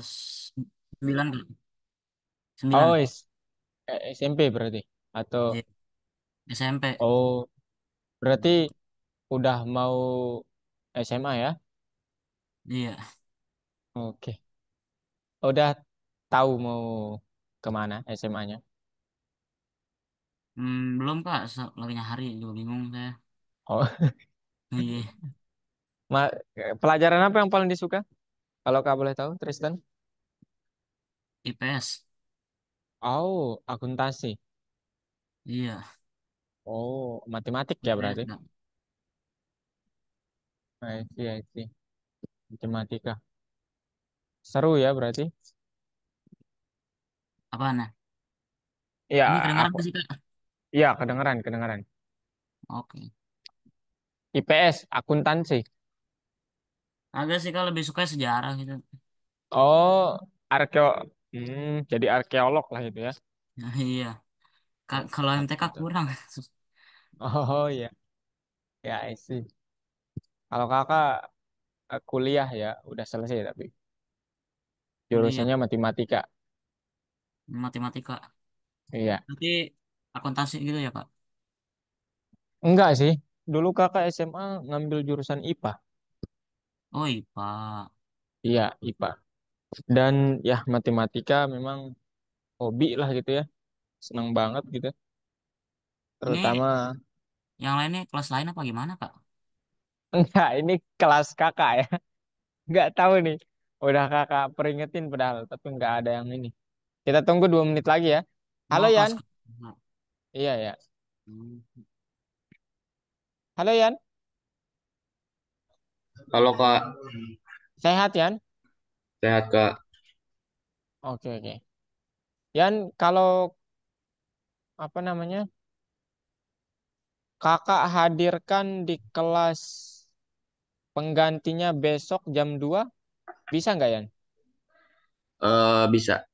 kelas 9 Kak. 9. Oh, SMP berarti. Atau Iya, SMP. oh, berarti udah mau SMA ya? Iya. Oke. Udah tahu mau kemana SMA-nya? Belum Kak, lagi nyari juga bingung saya. Oh, Iya, pelajaran apa yang paling disuka? Kalau kak boleh tahu, Tristan? IPS. Oh, akuntansi. Iya, Oh, matematik ya IPS berarti? Kak. I see. Matematika. Seru ya berarti? Apaan ya? Iya, Ini kedengaran aku. gak sih Kak? Iya, kedengeran. Oke. IPS, akuntansi. Agak sih Kak lebih suka sejarah gitu. Oh, arkeo. Jadi arkeolog lah itu ya. Nah, iya. Oh, Kalau MTK akuntan. kurang. Oh iya, ya I see. Kalau kakak kuliah ya, udah selesai tapi Kuliah jurusannya matematika. matematika. Iya. Nanti akuntansi gitu ya Kak? Enggak sih. Dulu kakak SMA ngambil jurusan IPA. Oh IPA. Iya, IPA. Dan ya matematika memang hobi lah gitu ya. Senang banget gitu. Ini Terutama yang lainnya kelas lain apa gimana Kak? enggak, ini kelas kakak ya. Enggak tahu nih. Udah kakak peringetin padahal, tapi enggak ada yang ini. Kita tunggu 2 menit lagi ya. Halo Oh Yan. kelas. Iya ya. Hmm. Halo Yan. Halo Kak, Sehat Yan? sehat Kak. Oke. Yan, kalau apa namanya? Kakak hadirkan di kelas penggantinya besok jam 2, bisa nggak Yan? Bisa,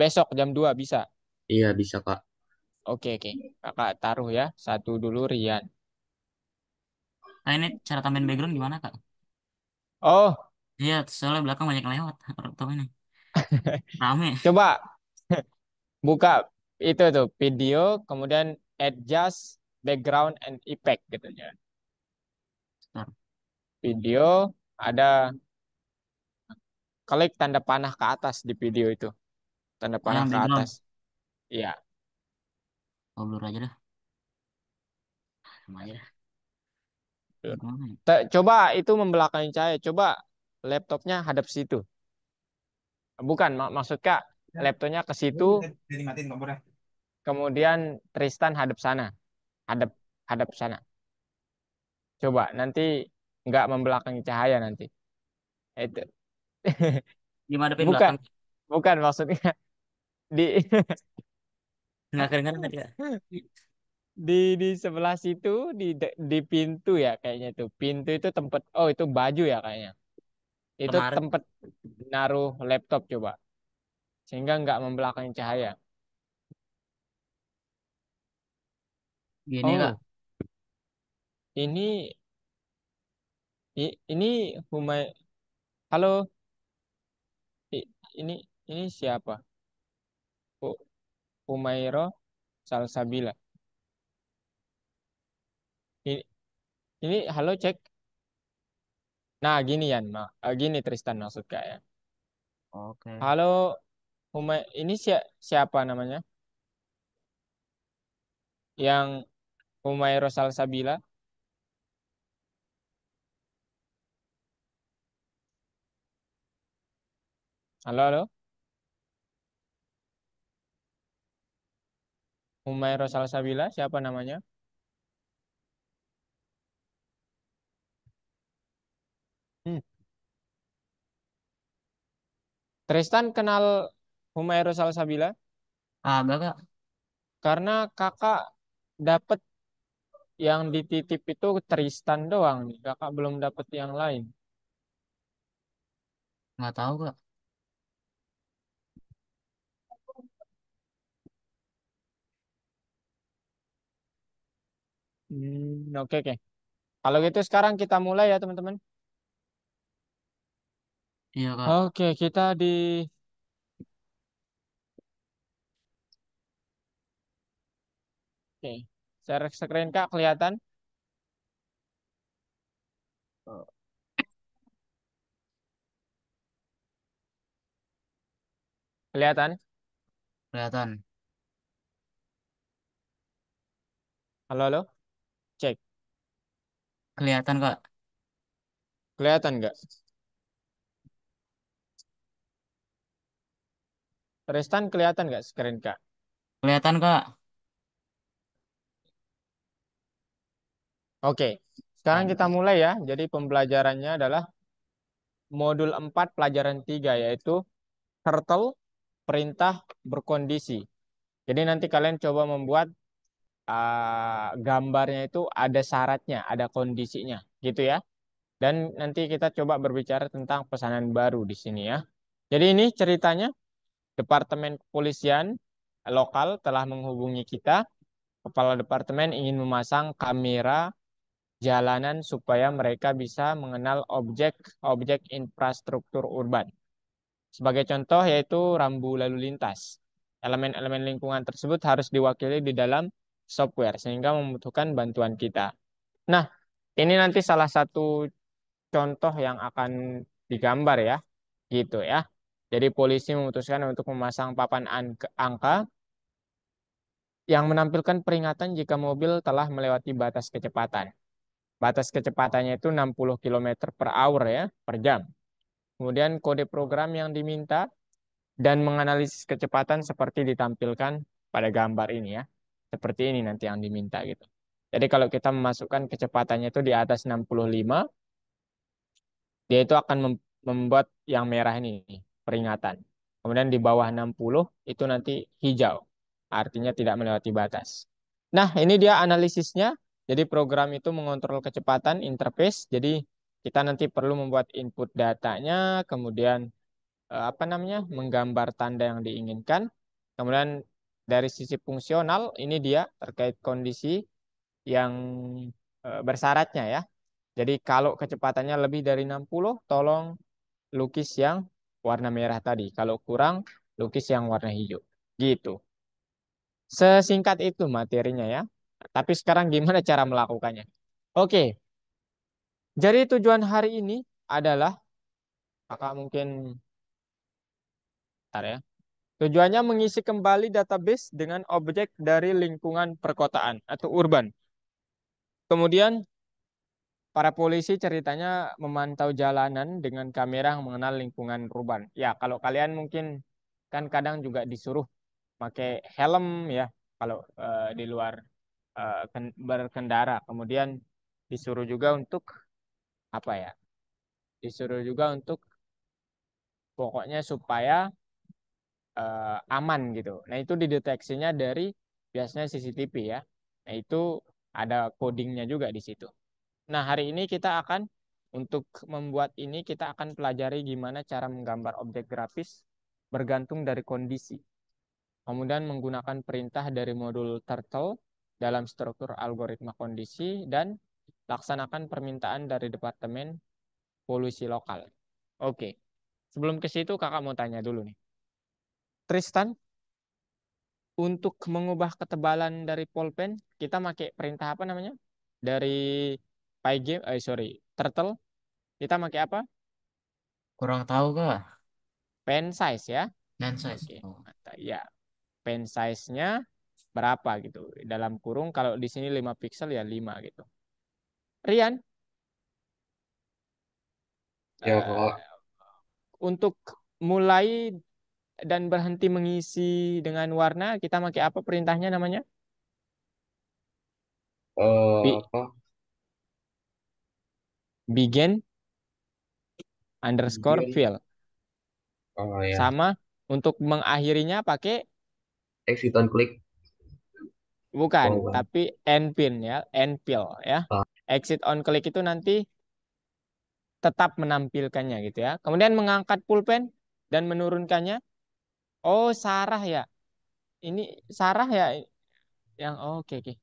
Besok jam 2 bisa. iya bisa Kak. Oke. Kakak taruh ya. Satu dulu Rian. Nah ini cara tambahin background gimana Kak? Oh, Iya, soalnya belakang banyak yang lewat. Tahu ini. Rame. coba buka itu tuh video, kemudian adjust background and effect gitu ya. Bentar. Video ada klik tanda panah ke atas di video itu. Tanda Oh panah yang ke atas. background. Iya. Oh blur aja dah. Sama aja dah. Gimana ya? Coba itu membelakangi cahaya. Coba laptopnya hadap situ. Bukan, maksud Kak, laptopnya ke situ, Jadi matiin kompornya. kemudian Tristan hadap sana. Hadap hadap sana. Coba nanti nggak membelakangi cahaya nanti. Itu. Gimana depan Bukan, belakang? bukan maksudnya di Nggak kedengeran tadi ya? di sebelah situ di pintu ya kayaknya tuh. Pintu itu tempat, oh itu baju ya kayaknya. Itu Lemari. tempat naruh laptop coba. Sehingga nggak membelakangi cahaya. Gini Kak. Oh, ini ini Humay. Halo, i- ini ini siapa? Humairo Salsabila. Ini, ini halo cek. Nah, gini Yan, gini Tristan maksud kayak. Oke. Halo, ini siapa namanya? Yang Humairo Salsabila. Halo. Humairo Salsabila, siapa namanya? Hmm. Tristan kenal Humairo Salsabila Agak Kak. karena kakak dapat yang dititip itu Tristan doang nih. Kakak belum dapat yang lain. Nggak tahu Kak. Oke. Kalau gitu sekarang kita mulai ya teman-teman. Iya Kak. Oke, kita di... Oke, share screen Kak, kelihatan? Oh, kelihatan? Kelihatan. Halo, halo? Cek. Kelihatan Kak. Kelihatan nggak? Tristan kelihatan nggak screen Kak? Kelihatan Kak. Oke, sekarang kita mulai ya. Jadi pembelajarannya adalah modul 4 pelajaran 3 yaitu turtle perintah berkondisi. Jadi nanti kalian coba membuat gambarnya itu ada syaratnya, ada kondisinya, gitu ya. Dan nanti kita coba berbicara tentang pesanan baru di sini ya. Jadi ini ceritanya Departemen Kepolisian lokal telah menghubungi kita. Kepala departemen ingin memasang kamera jalanan supaya mereka bisa mengenal objek-objek infrastruktur urban. Sebagai contoh yaitu rambu lalu lintas. Elemen-elemen lingkungan tersebut harus diwakili di dalam software sehingga membutuhkan bantuan kita. Nah, ini nanti salah satu contoh yang akan digambar ya, gitu ya. Jadi polisi memutuskan untuk memasang papan angka yang menampilkan peringatan jika mobil telah melewati batas kecepatan. Batas kecepatannya itu 60 km per hour ya, per jam. Kemudian kode program yang diminta dan menganalisis kecepatan seperti ditampilkan pada gambar ini ya. Seperti ini nanti yang diminta gitu. Jadi kalau kita memasukkan kecepatannya itu di atas 65, dia itu akan membuat yang merah ini peringatan. Kemudian di bawah 60 itu nanti hijau. Artinya tidak melewati batas. Nah, ini dia analisisnya. Jadi program itu mengontrol kecepatan interface. Jadi kita nanti perlu membuat input datanya, kemudian apa namanya? Menggambar tanda yang diinginkan. Kemudian dari sisi fungsional ini dia terkait kondisi yang bersyaratnya ya. Jadi kalau kecepatannya lebih dari 60, tolong lukis yang warna merah tadi. Kalau kurang, lukis yang warna hijau. Gitu. Sesingkat itu materinya ya. Tapi sekarang gimana cara melakukannya? Oke, jadi tujuan hari ini adalah, kakak mungkin, bentar ya. Tujuannya mengisi kembali database dengan objek dari lingkungan perkotaan atau urban. Kemudian para polisi ceritanya memantau jalanan dengan kamera yang mengenal lingkungan urban. Ya, kalau kalian mungkin kan kadang juga disuruh pakai helm ya kalau di luar berkendara. Kemudian disuruh juga untuk apa ya? Disuruh juga untuk pokoknya supaya aman gitu. Nah, itu dideteksinya dari biasanya CCTV ya. Nah, itu ada codingnya juga di situ. Nah, hari ini kita akan untuk membuat ini kita akan pelajari gimana cara menggambar objek grafis bergantung dari kondisi. Kemudian menggunakan perintah dari modul Turtle dalam struktur algoritma kondisi dan laksanakan permintaan dari Departemen Polusi Lokal. Oke, sebelum ke situ kakak mau tanya dulu nih. Tristan, untuk mengubah ketebalan dari pulpen, kita pakai perintah apa namanya? Dari Pygame, sorry, Turtle, kita pakai apa? Kurang tahu Kak. Pen size ya. Dan size. Oke, Oh. mantap. Ya, pen size-nya berapa gitu. Dalam kurung kalau di sini 5 pixel ya 5 gitu. Rian, Ya eh, Kak. untuk mulai dan berhenti mengisi dengan warna, kita pakai apa perintahnya namanya? Apa? Begin underscore Begin. fill. Oh ya. Sama untuk mengakhirinya pakai Exit on click. bukan, Oh bukan. tapi end pin ya, end fill ya. Ah, Exit on click itu nanti tetap menampilkannya gitu ya. Kemudian mengangkat pulpen dan menurunkannya. Oh, Sarah ya. Ini Sarah ya yang oh, oke oke.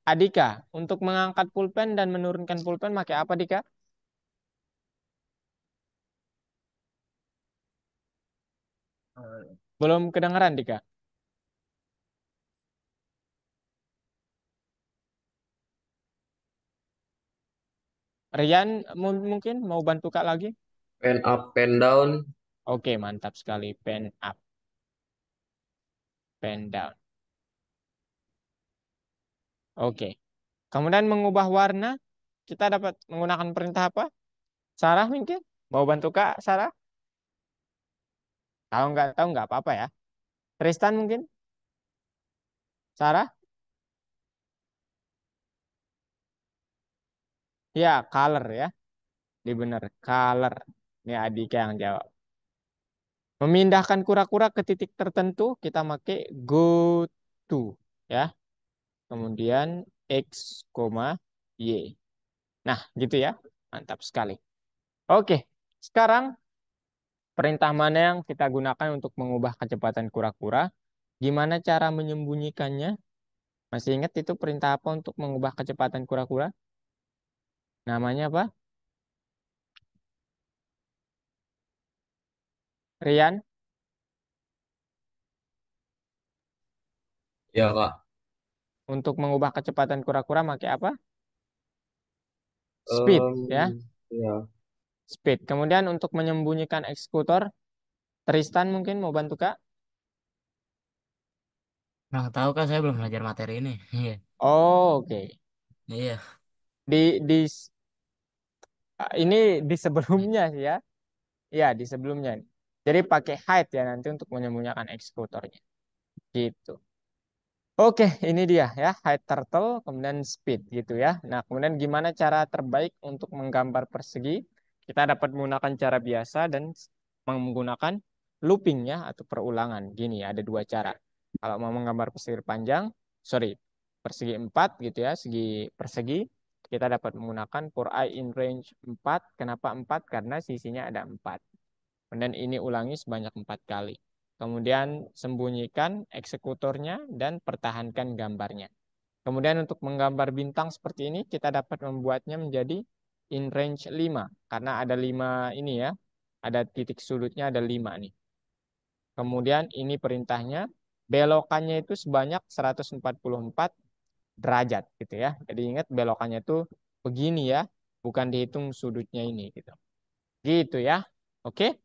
Adika, untuk mengangkat pulpen dan menurunkan pulpen pakai apa Dika? Belum kedengeran, Dika? Rian mungkin mau bantu Kak lagi? Pen up, pen down. Oke, mantap sekali. Pen up, pen down. Oke. Kemudian mengubah warna, kita dapat menggunakan perintah apa? Sarah mungkin? Mau bantu Kak, Sarah? Kalau nggak tahu nggak apa-apa ya. Tristan mungkin? Sarah? Ya, color ya. Ini benar, color. Ini Adika yang jawab. Memindahkan kura-kura ke titik tertentu, kita pakai go to. Ya. Kemudian X, Y. Nah, gitu ya. Mantap sekali. Oke, sekarang perintah mana yang kita gunakan untuk mengubah kecepatan kura-kura? Gimana cara menyembunyikannya? Masih ingat itu perintah apa untuk mengubah kecepatan kura-kura? Namanya apa? Rian, Ya, Kak. untuk mengubah kecepatan kura-kura pakai apa? Speed, ya. Ya. Speed. Kemudian untuk menyembunyikan eksekutor, Tristan mungkin mau bantu Kak? Nah, tahu Kak, saya belum belajar materi ini. Iya. Oh, oke. Iya. Di ini di sebelumnya sih ya. Ya, di sebelumnya. Jadi pakai hide ya nanti untuk menyembunyikan eksekutornya. Gitu. Oke, ini dia ya, hide turtle, kemudian speed gitu ya. Nah, kemudian gimana cara terbaik untuk menggambar persegi? Kita dapat menggunakan cara biasa dan menggunakan looping ya atau perulangan. Gini, ada dua cara. Kalau mau menggambar persegi panjang, sorry, persegi 4 gitu ya, segi persegi, kita dapat menggunakan for I in range 4. Kenapa 4? Karena sisinya ada 4. Kemudian ini ulangi sebanyak 4 kali. Kemudian sembunyikan eksekutornya dan pertahankan gambarnya. Kemudian untuk menggambar bintang seperti ini, kita dapat membuatnya menjadi in range 5. Karena ada 5 ini ya. Ada titik sudutnya ada 5 nih. Kemudian ini perintahnya, belokannya itu sebanyak 144 derajat gitu ya. Jadi ingat belokannya itu begini ya, bukan dihitung sudutnya ini gitu. Gitu ya. Oke?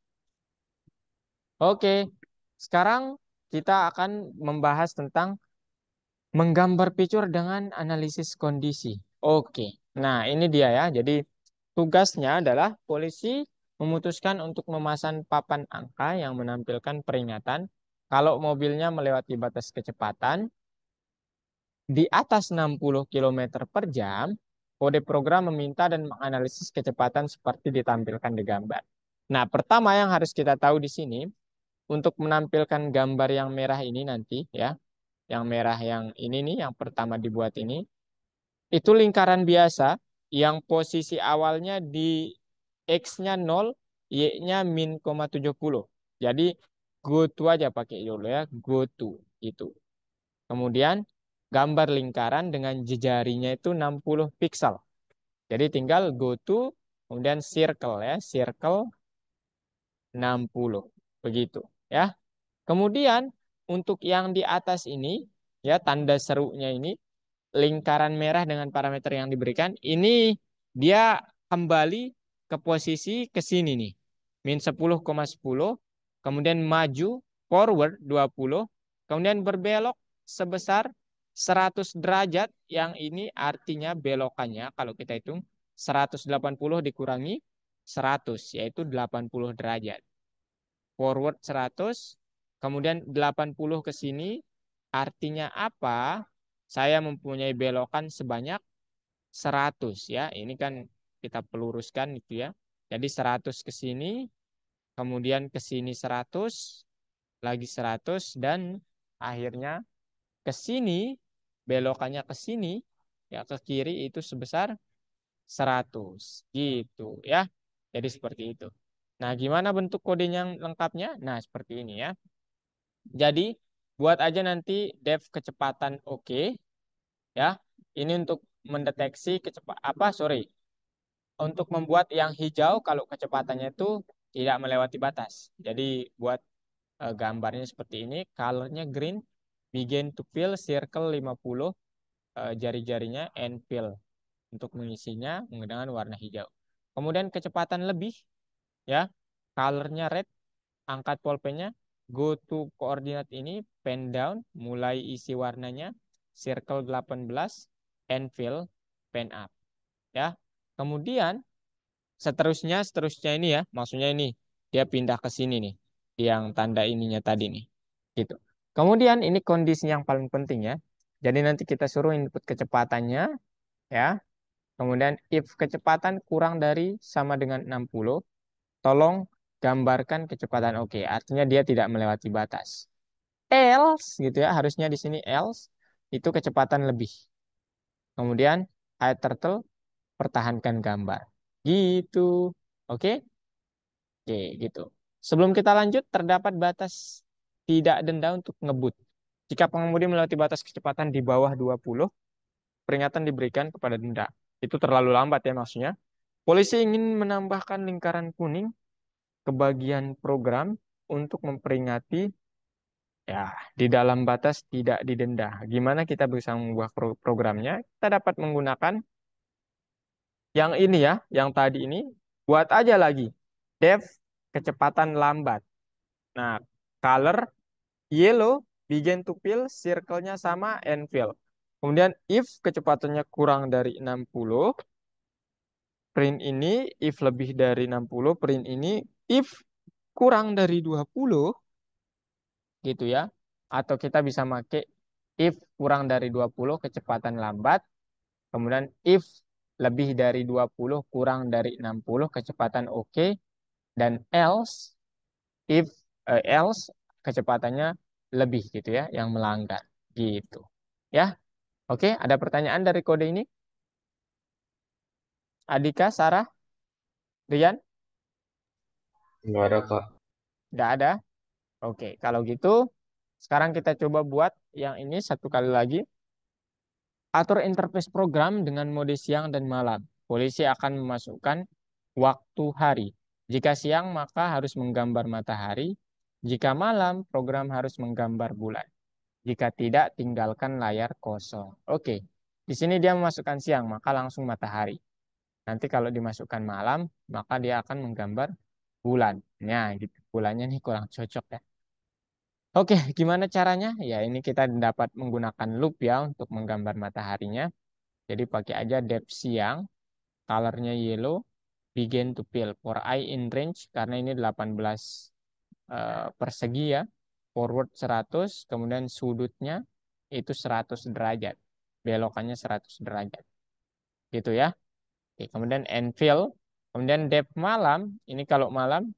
Oke, sekarang kita akan membahas tentang menggambar picture dengan analisis kondisi. Oke, nah ini dia ya. Jadi tugasnya adalah polisi memutuskan untuk memasang papan angka yang menampilkan peringatan kalau mobilnya melewati batas kecepatan di atas 60 km per jam. Kode program meminta dan menganalisis kecepatan seperti ditampilkan di gambar. Nah, pertama yang harus kita tahu di sini, untuk menampilkan gambar yang merah ini nanti ya, yang merah yang ini nih, yang pertama dibuat ini, itu lingkaran biasa yang posisi awalnya di X-nya 0, Y-nya min 70. Jadi go to aja pakai dulu ya, go to itu. Kemudian gambar lingkaran dengan jejarinya itu 60 pixel. Jadi tinggal go to, kemudian circle ya, circle 60. Begitu ya. Kemudian untuk yang di atas ini ya tanda serunya ini lingkaran merah dengan parameter yang diberikan ini dia kembali ke posisi ke sini nih. Min 10,10 kemudian maju forward 20 kemudian berbelok sebesar 100 derajat yang ini artinya belokannya kalau kita hitung 180 dikurangi 100 yaitu 80 derajat forward 100, kemudian 80 ke sini, artinya apa? Saya mempunyai belokan sebanyak 100 ya. Ini kan kita peluruskan itu ya. Jadi 100 ke sini, kemudian ke sini 100, lagi 100 dan akhirnya ke sini, belokannya ke sini, ya ke kiri itu sebesar 100 gitu ya. Jadi seperti itu. Nah, gimana bentuk kodenya yang lengkapnya? Nah, seperti ini ya. Jadi, buat aja nanti depth kecepatan oke ya. Ini untuk mendeteksi sorry, untuk membuat yang hijau kalau kecepatannya itu tidak melewati batas. Jadi, buat gambarnya seperti ini, colornya green, begin to fill, circle 50, jari-jarinya, and fill untuk mengisinya menggunakan warna hijau. Kemudian kecepatan lebih, ya, colornya red, angkat pulpennya, go to koordinat ini, pen down, mulai isi warnanya, circle 18, and fill, pen up. Ya, kemudian seterusnya ini ya, maksudnya ini dia pindah ke sini nih, yang tanda ininya tadi nih, gitu. Kemudian ini kondisi yang paling penting ya. Jadi nanti kita suruh input kecepatannya ya. Kemudian if kecepatan kurang dari sama dengan 60, tolong gambarkan kecepatan oke. Artinya dia tidak melewati batas. Else gitu ya, harusnya di sini else itu kecepatan lebih. Kemudian add turtle, pertahankan gambar. Gitu. Oke? Oke, gitu. Sebelum kita lanjut, terdapat batas tidak denda untuk ngebut. Jika pengemudi melewati batas kecepatan di bawah 20, peringatan diberikan kepada denda. Itu terlalu lambat ya maksudnya. Polisi ingin menambahkan lingkaran kuning ke bagian program untuk memperingati ya di dalam batas tidak didenda. Gimana kita bisa mengubah programnya? Kita dapat menggunakan yang ini ya, yang tadi ini. Buat aja lagi. Dev kecepatan lambat. Nah, color yellow, begin to fill, circle-nya sama, and fill. Kemudian if kecepatannya kurang dari 60, print ini, if lebih dari 60, print ini, if kurang dari 20, gitu ya. Atau kita bisa pakai if kurang dari 20 kecepatan lambat, kemudian if lebih dari 20 kurang dari 60 kecepatan oke, dan else kecepatannya lebih gitu ya, yang melanggar gitu. Ya. Oke, ada pertanyaan dari kode ini? Adika, Sarah, Rian? Nggak ada, Kak. Tidak ada. Oke, kalau gitu sekarang kita coba buat yang ini satu kali lagi. Atur interface program dengan mode siang dan malam. Polisi akan memasukkan waktu hari. Jika siang, maka harus menggambar matahari. Jika malam, program harus menggambar bulan. Jika tidak, tinggalkan layar kosong. Oke, di sini dia memasukkan siang, maka langsung matahari. Nanti kalau dimasukkan malam, maka dia akan menggambar bulan. Nah, gitu. Bulannya nih kurang cocok ya. Oke, gimana caranya? Ya, ini kita dapat menggunakan loop ya untuk menggambar mataharinya. Jadi pakai aja depth siang, colornya yellow, begin to fill. For eye in range, karena ini 18 persegi ya. Forward 100, kemudian sudutnya itu 100 derajat. Belokannya 100 derajat. Gitu ya. Oke, kemudian end fill. Kemudian depth malam, ini kalau malam,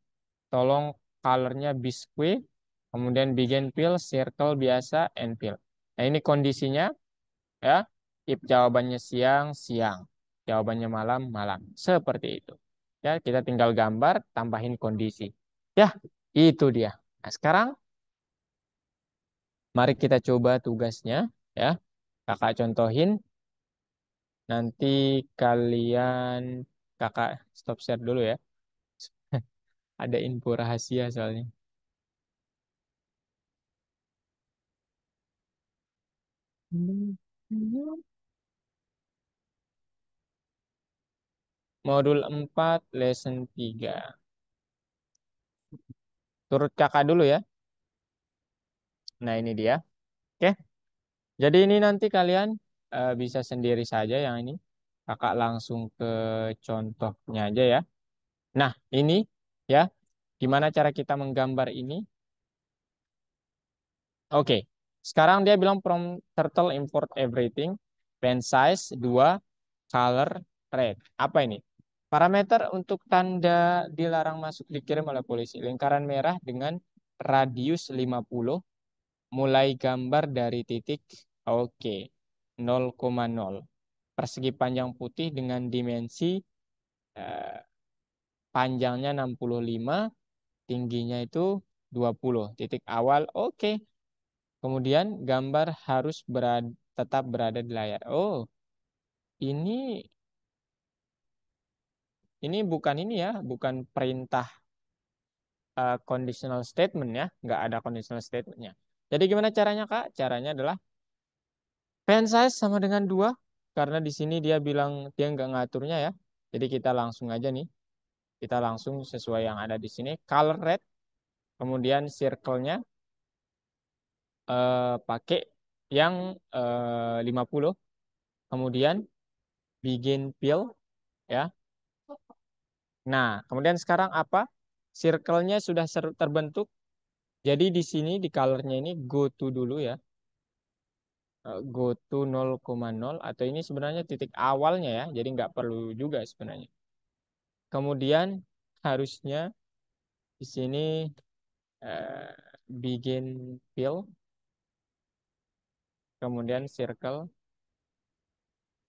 tolong colornya biskuit. Kemudian begin fill, circle biasa, end fill. Nah ini kondisinya ya. If jawabannya siang, siang. Jawabannya malam, malam. Seperti itu. Ya, kita tinggal gambar, tambahin kondisi. Ya, itu dia. Nah, sekarang mari kita coba tugasnya ya. Kakak contohin. Nanti kalian kakak stop share dulu ya. Ada info rahasia soalnya. Modul 4 lesson 3. Turut kakak dulu ya. Nah, ini dia. Oke. Jadi ini nanti kalian bisa sendiri saja yang ini. Kakak langsung ke contohnya aja ya. Nah, ini ya. Gimana cara kita menggambar ini? Oke. Sekarang dia bilang from turtle import everything. Pen size 2, color red. Apa ini? Parameter untuk tanda dilarang masuk dikirim oleh polisi. Lingkaran merah dengan radius 50. Mulai gambar dari titik. Oke. 0,0. Persegi panjang putih dengan dimensi eh, panjangnya 65, tingginya itu 20. Titik awal, oke. Kemudian gambar harus tetap berada di layar. Oh, ini bukan ini ya, bukan perintah conditional statement ya, nggak ada conditional statementnya. Jadi gimana caranya Kak? Caranya adalah pen size sama dengan 2 karena di sini dia bilang dia nggak ngaturnya ya. Jadi kita langsung aja nih, kita langsung sesuai yang ada di sini. Color red, kemudian circle-nya pakai yang 50, kemudian begin fill ya. Nah, kemudian sekarang apa? Circle-nya sudah terbentuk. Jadi di sini di color-nya ini go to dulu ya. Go to 0,0 atau ini sebenarnya titik awalnya ya. Jadi nggak perlu juga sebenarnya. Kemudian harusnya di sini eh, begin fill, kemudian circle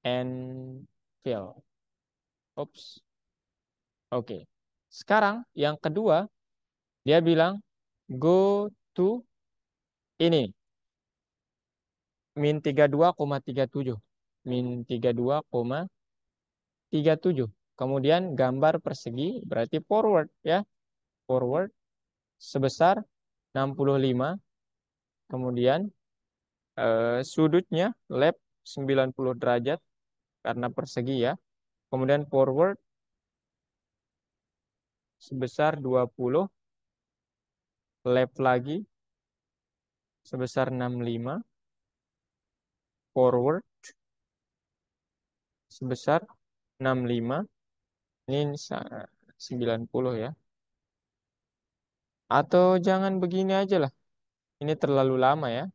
and fill. Oops. Oke. Sekarang yang kedua dia bilang go to ini min 32,37. Min 32,37. Kemudian gambar persegi berarti forward ya. Forward sebesar 65. Kemudian sudutnya left 90 derajat karena persegi ya. Kemudian forward sebesar 20, left lagi sebesar 65, forward sebesar 65. Ini 90 ya. Atau jangan begini aja lah. Ini terlalu lama ya.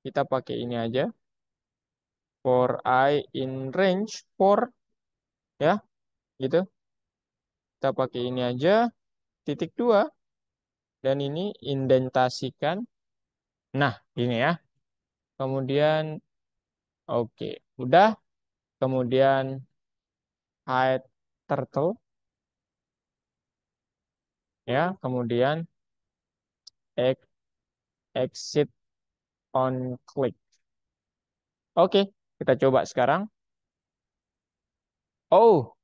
Kita pakai ini aja. For I in range 4 ya, gitu. Kita pakai ini aja titik 2 dan ini indentasikan. Nah, ini ya. Kemudian oke, udah. Kemudian hide turtle ya, kemudian ex- exit on click. Oke, kita coba sekarang. Oh,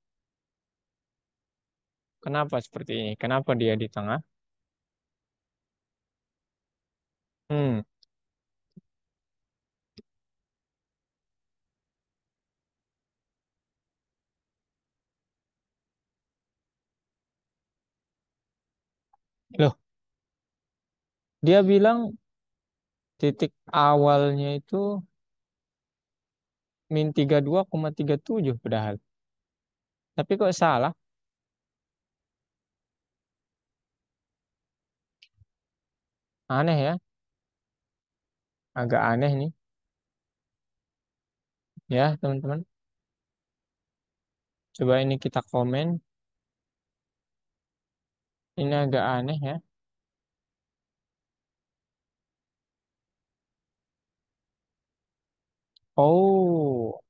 kenapa seperti ini? Kenapa dia di tengah? Hmm, loh, dia bilang titik awalnya itu min 32,37 padahal. Tapi kok salah? Aneh ya, agak aneh nih. Ya, teman-teman. Coba ini kita komen. Ini agak aneh ya. Oh,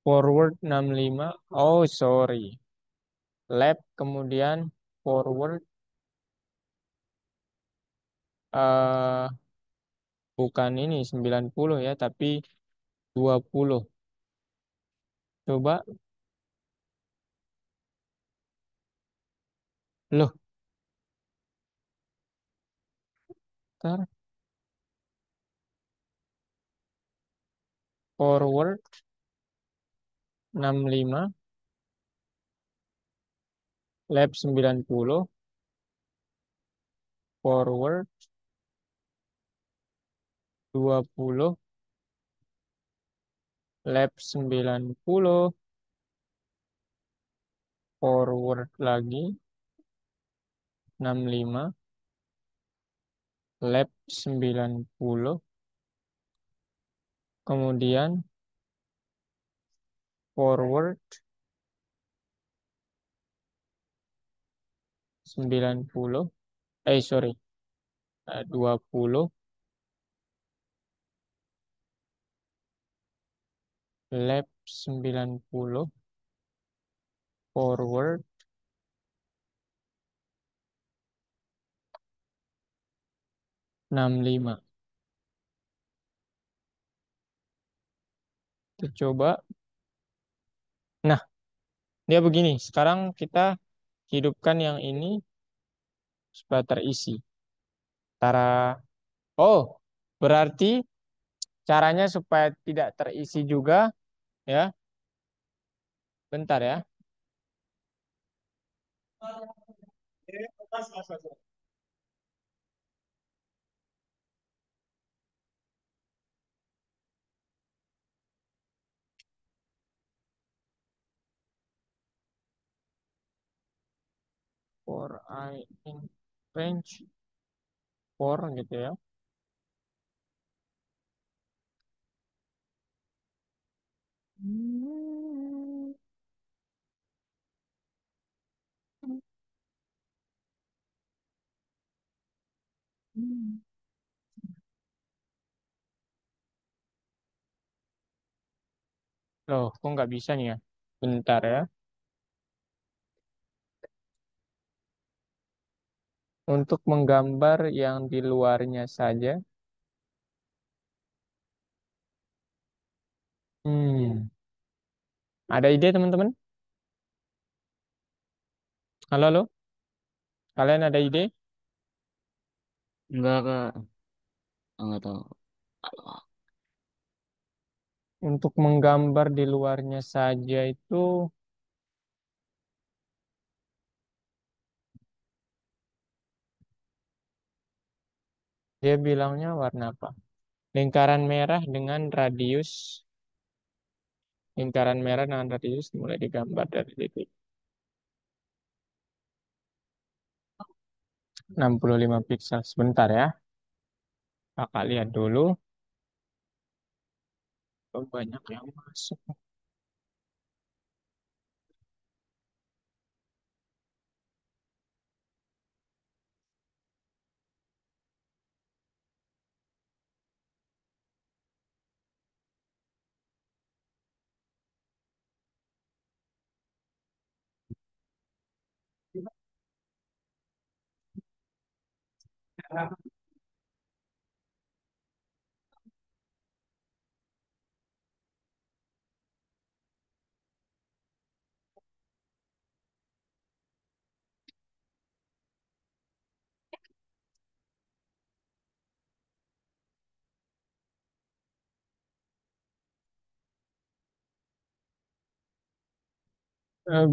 forward 65. Oh, sorry. Left kemudian forward eh bukan ini 90 ya, tapi 20. Coba. Loh, ntar forward 65, left 90, forward 20, left 90, forward lagi 65, left 90, kemudian forward 90, sorry, 20, left 90, forward 65. Kita coba. Nah, Dia begini, sekarang kita hidupkan yang ini supaya terisi. Cara, oh, berarti caranya supaya tidak terisi juga, ya. Bentar ya. For I in range for gitu ya. Loh, kok nggak bisa nih ya? Bentar ya. Untuk menggambar yang di luarnya saja. Hmm. Ada ide teman-teman? Halo, halo. Kalian ada ide? Enggak, Kak. Enggak tahu. Aduh. Untuk menggambar di luarnya saja itu dia bilangnya warna apa? Lingkaran merah dengan radius. Lingkaran merah dengan radius mulai digambar dari titik 65 pixel. Sebentar ya. Kakak lihat dulu. Oh, banyak yang masuk.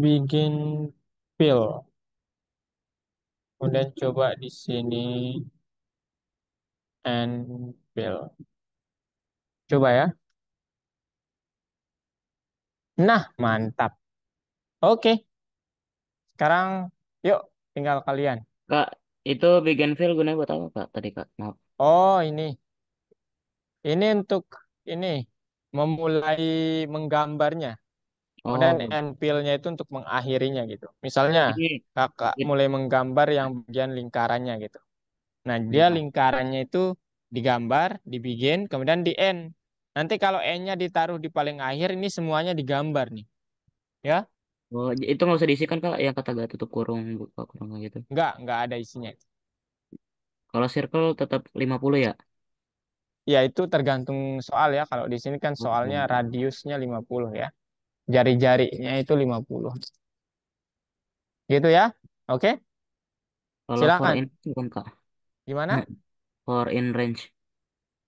Begin fill. Kemudian coba di sini and fill. Coba ya. Nah, mantap. Oke, sekarang yuk tinggal kalian. Kak, itu bikin file gunanya buat apa, Kak? Tadi, Kak. Maaf. Oh, ini untuk ini memulai menggambarnya. Kemudian Oh, end fill-nya itu untuk mengakhirinya gitu. Misalnya ini. kakak it- mulai menggambar yang bagian lingkarannya gitu. Nah, dia Ya. lingkarannya itu digambar, dibikin, kemudian di end. Nanti kalau end-nya ditaruh di paling akhir, ini semuanya digambar nih. Ya, Oh, itu nggak usah diisikan, Kak, yang kata gak tutup kurung, buka kurung kayak gitu. nggak ada isinya. Kalau circle tetap 50 ya? Ya, itu tergantung soal ya. Kalau di sini kan soalnya Oh. radiusnya 50 ya. Jari-jarinya itu 50. Gitu ya. Oke, Kalau for silakan. in bukan, Kak. Gimana? For in range.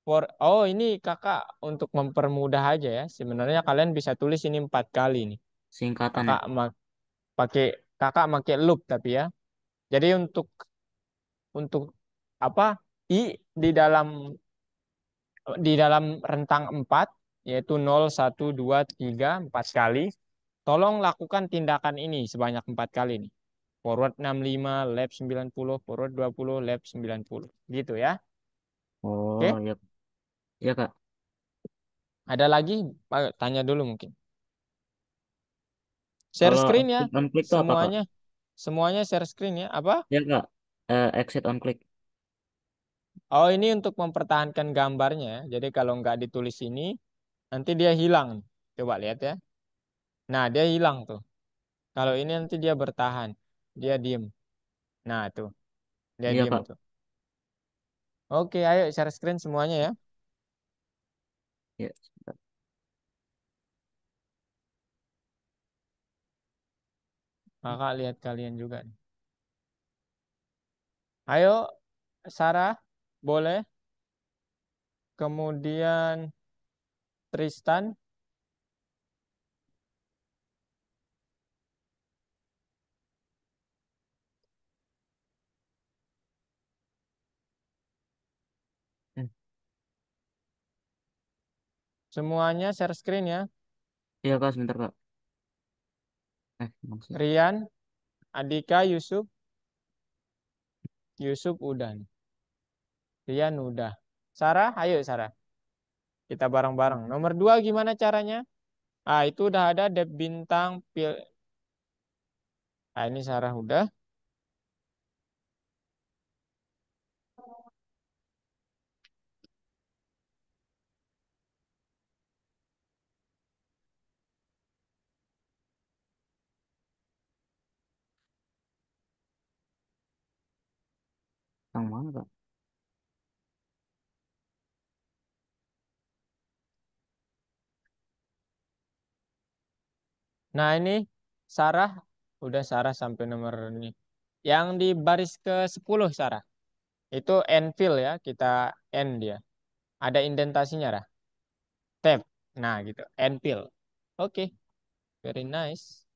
Oh, ini kakak untuk mempermudah aja ya. Sebenarnya kalian bisa tulis ini 4 kali nih. Singkatan ya? Kakak pakai kakak pakai loop tapi ya. Jadi untuk apa? Di dalam rentang 4 yaitu 0, 1, 2, 3, 4 kali. Tolong lakukan tindakan ini sebanyak 4 kali nih. Forward 65, left 90, forward 20, left 90. Gitu ya. Oh, Oke. ya. Ya, Kak. Ada lagi? Ayo, tanya dulu mungkin. Share Kalau screen ya. exit on click itu apa, Kak? Semuanya. Semuanya share screen ya. Apa? Ya, Kak. Exit on click. Oh, ini untuk mempertahankan gambarnya ya. Jadi kalau nggak ditulis ini, nanti dia hilang. Coba lihat ya. Nah, dia hilang tuh. Kalau ini nanti dia bertahan. Dia diem. Nah, tuh. Dia Iya, diem Kak. tuh. Oke, ayo share screen semuanya ya. Ya. Kakak lihat kalian juga nih. Ayo, Sarah, boleh. Kemudian Tristan. Hmm. Semuanya share screen ya. Iya kak, sebentar kak. Maksud. Rian, Andika, Yusuf. Yusuf udah nih. Rian udah. Sarah, ayo Sarah. Kita bareng-bareng. Nomor 2 gimana caranya? Ah, itu udah ada Dep Bintang pil. Ah, ini Sarah udah. Yang mana kak? Nah, ini Sarah udah Sarah sampai nomor ini. Yang di baris ke-10 Sarah. Itu Enfield ya, kita N dia. Ada indentasinya lah. Tab. Nah, gitu. Enfield. Oke, very nice.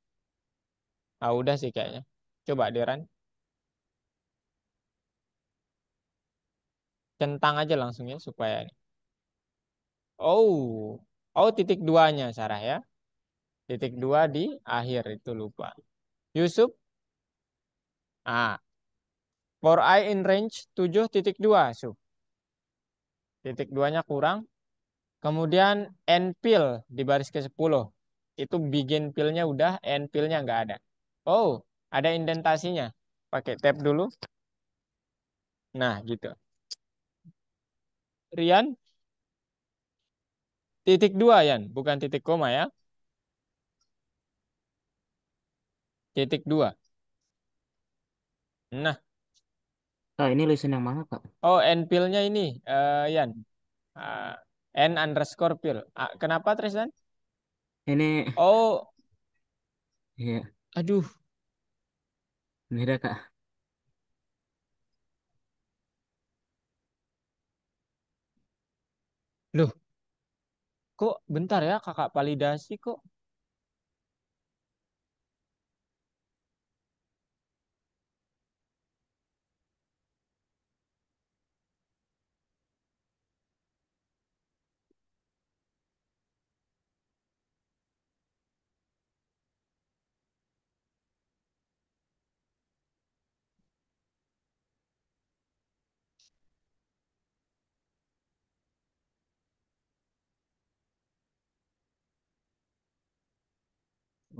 Ah, udah sih kayaknya. Coba Deran. Centang aja langsung ya supaya ini. Oh. Oh, titik duanya Sarah ya. Titik dua di akhir itu lupa. Yusuf. Ah, for I in range 7,2. So, titik duanya kurang. Kemudian end pill di baris ke-10. Itu begin pill-nya udah, end pill-nya nggak ada. Oh, ada indentasinya. Pakai tab dulu. Nah, gitu. Rian, titik dua, Yan. Bukan titik koma ya. Titik dua. Nah, Kak, ini listen yang mana kak? oh, end pill-nya ini, Yan. Ah, N underscore pill. Ah, kenapa, Tristan? Ini, Oh, iya, aduh. beda kak. Loh, kok bentar ya kakak validasi kok.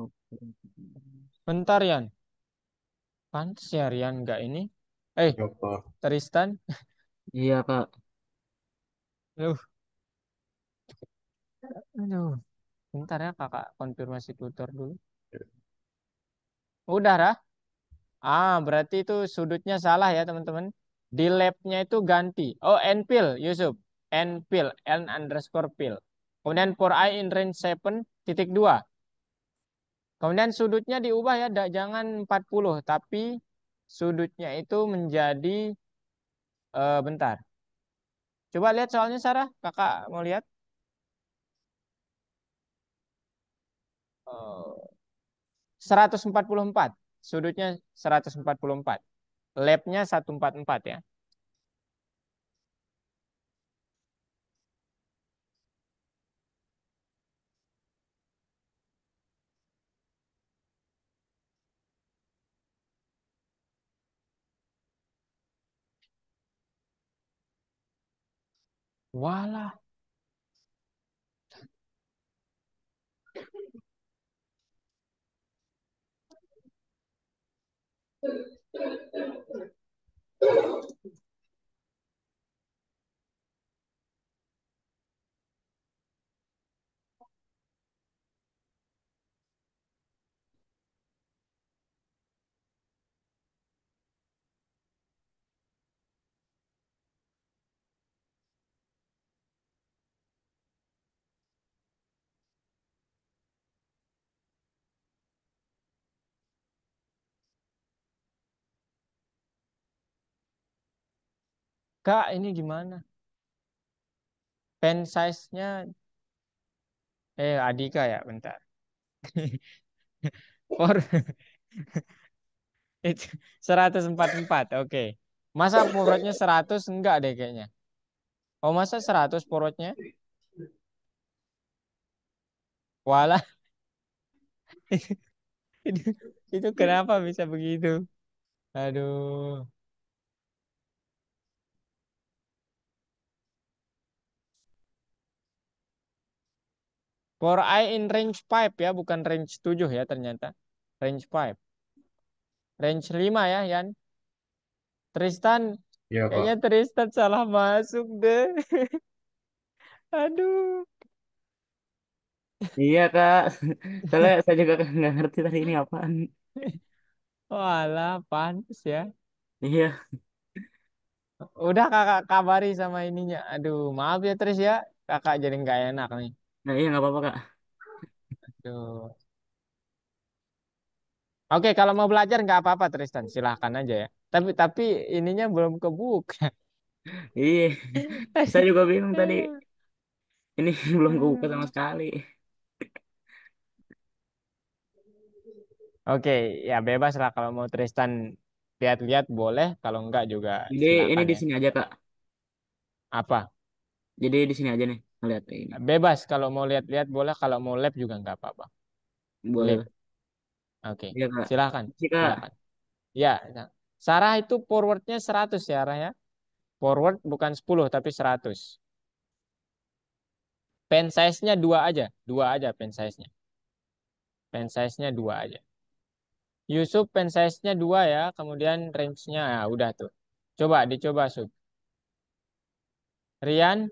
Oke. Bentar, Yan. Pantes ya Rian nggak ini. Eh, Apa? Tristan. Iya kak. Loh, aduh. Bentar ya kakak konfirmasi tutor dulu. Udah, Rah? Ah, berarti itu sudutnya salah ya, teman-teman. Di labnya itu ganti. Oh, N-pil, Yusuf. N-pil, N underscore pil. Kemudian for I in range 7,2. Kemudian sudutnya diubah ya, jangan 40, tapi sudutnya itu menjadi, bentar. Coba lihat soalnya, Sarah. Kakak mau lihat. Eh, 144. Sudutnya 144. Labnya 144 ya. Walah. Kak, ini gimana? Pen size-nya, Adika ya, bentar. For itu 144, oke. Masa forwardnya 100 enggak deh kayaknya. Oh, masa 100 forwardnya? Walah, itu, itu kenapa bisa begitu? Aduh. For I in range 5 ya, bukan range 7 ya ternyata. Range 5. Range 5 ya, Yan. Tristan, Iya, kayaknya Kak. Tristan salah masuk deh. Aduh. Iya kak, soalnya saya juga nggak ngerti tadi ini apaan. Walah, pantas ya. Iya, Udah kakak kabari sama ininya. Aduh, maaf ya Tris ya. Kakak jadi nggak enak nih. nah iya nggak apa-apa kak. Aduh. Oke, kalau mau belajar nggak apa-apa Tristan, silahkan aja ya. Tapi ininya belum kebuka. Iya, saya juga bingung tadi. Ini belum kebuka sama sekali. Oke, ya bebas lah kalau mau Tristan lihat-lihat boleh, kalau enggak juga Jadi ini silakan di ya. sini aja kak. Apa? Jadi di sini aja nih ngeliat ini. Bebas kalau mau lihat-lihat boleh, kalau mau lab juga nggak apa-apa. Boleh Lab. lah. Oke, Iya kak. silakan, Sih kak. silakan. Ya, nah. Sarah itu forwardnya 100 ya, Sarah ya. Forward bukan 10 tapi 100. Pen size-nya dua aja pen size-nya. Pen size-nya dua aja. Yusuf pen size-nya dua ya, kemudian range-nya ya udah tuh. Coba dicoba Sub. Rian,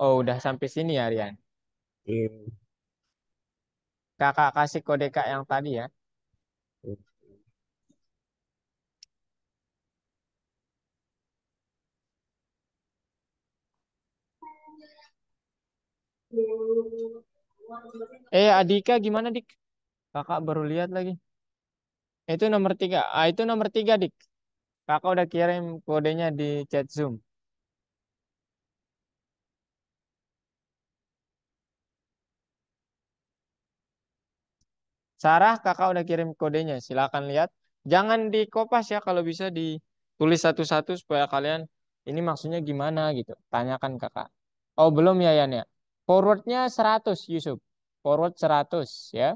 oh udah sampai sini ya Rian. Iya. Kakak kasih kode kak yang tadi ya. Adika gimana Dik? Kakak baru lihat lagi. Itu nomor tiga. Ah itu nomor tiga Dik. Kakak udah kirim kodenya di chat Zoom. Sarah, kakak udah kirim kodenya. Silakan lihat. Jangan di kopas ya, kalau bisa ditulis satu-satu supaya kalian ini maksudnya gimana gitu. Tanyakan kakak. Oh, belum ya Yan ya. Forwardnya 100 Yusuf. Forward 100 ya.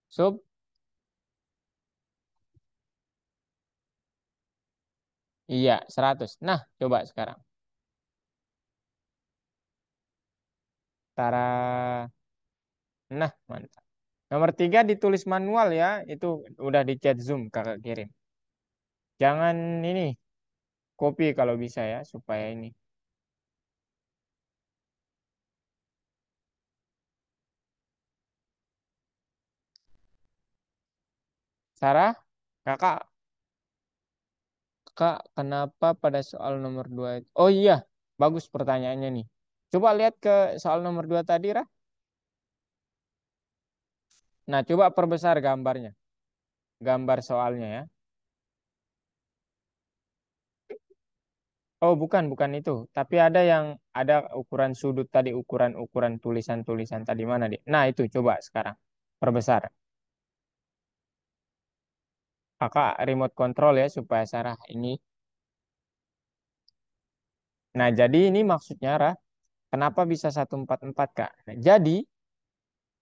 Sub, iya 100. Nah, coba sekarang. Tara. Nah, mantap. Nomor tiga ditulis manual ya. Itu udah di chat Zoom kakak kirim. Jangan ini copy kalau bisa ya supaya ini. Sarah, kakak Kak, kenapa pada soal nomor 2 itu? Oh iya, bagus pertanyaannya nih. Coba lihat ke soal nomor 2 tadi, Rah. Nah, coba perbesar gambarnya. Gambar soalnya ya. Oh, bukan itu. Tapi ada yang ada ukuran sudut tadi, ukuran-ukuran tulisan-tulisan tadi mana, dia? Nah, itu coba sekarang. Perbesar. Kakak remote control ya supaya Sarah ini. Nah, jadi ini maksudnya, Rah. Kenapa bisa 144 Kak? Nah, jadi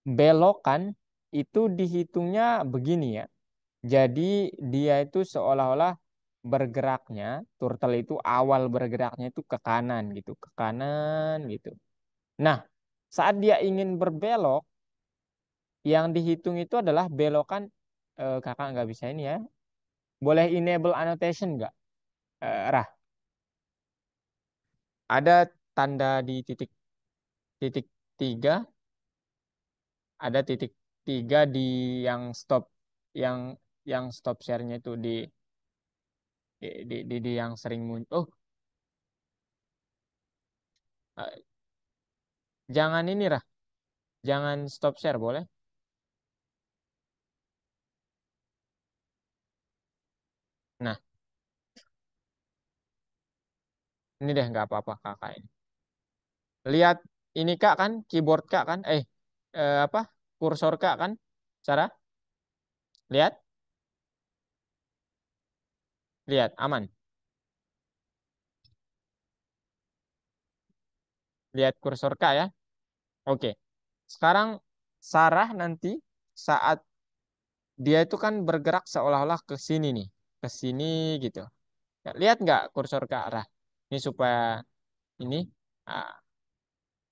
belokan itu dihitungnya begini ya. Jadi dia itu seolah-olah bergeraknya, turtle itu awal bergeraknya itu ke kanan gitu, ke kanan gitu. Nah, saat dia ingin berbelok, yang dihitung itu adalah belokan, kakak nggak bisa ini ya. Boleh enable annotation nggak, Rah? Ada tanda di titik titik tiga, ada titik tiga di yang stop, yang stop share-nya itu di yang sering muncul. Oh, eh, jangan ini Rah. Jangan stop share boleh? Nah, Ini deh nggak apa-apa kakak ini. Lihat ini kak kan, keyboard kak kan, apa, kursor kak kan, Sarah? Lihat, lihat, aman. Lihat kursor kak ya. Oke. Sekarang Sarah nanti saat dia itu kan bergerak seolah-olah ke sini nih, ke sini gitu. Ya, lihat nggak kursor ke arah? Ini supaya ini. Ah,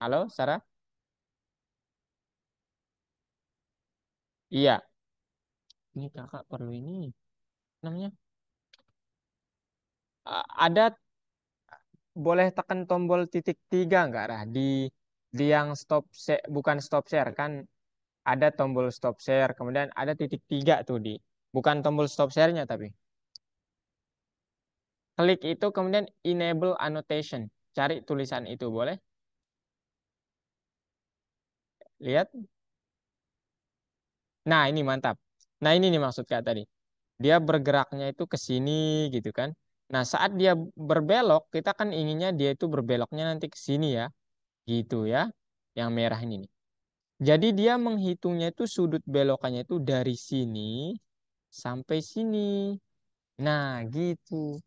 halo, Sarah? Iya. Ini kakak perlu ini namanya. Ada boleh tekan tombol titik tiga nggak, Rah? Di yang stop share, bukan stop share kan? Ada tombol stop share, kemudian ada titik tiga tuh di, bukan tombol stop share-nya tapi. Klik itu kemudian enable annotation. Cari tulisan itu boleh? Lihat. Nah, ini mantap. Nah, ini nih maksud Kak tadi. Dia bergeraknya itu ke sini gitu kan. Nah, saat dia berbelok, kita kan inginnya dia itu berbeloknya nanti ke sini ya. Gitu ya. Yang merah ini nih. Jadi dia menghitungnya itu sudut belokannya itu dari sini sampai sini. Nah, gitu.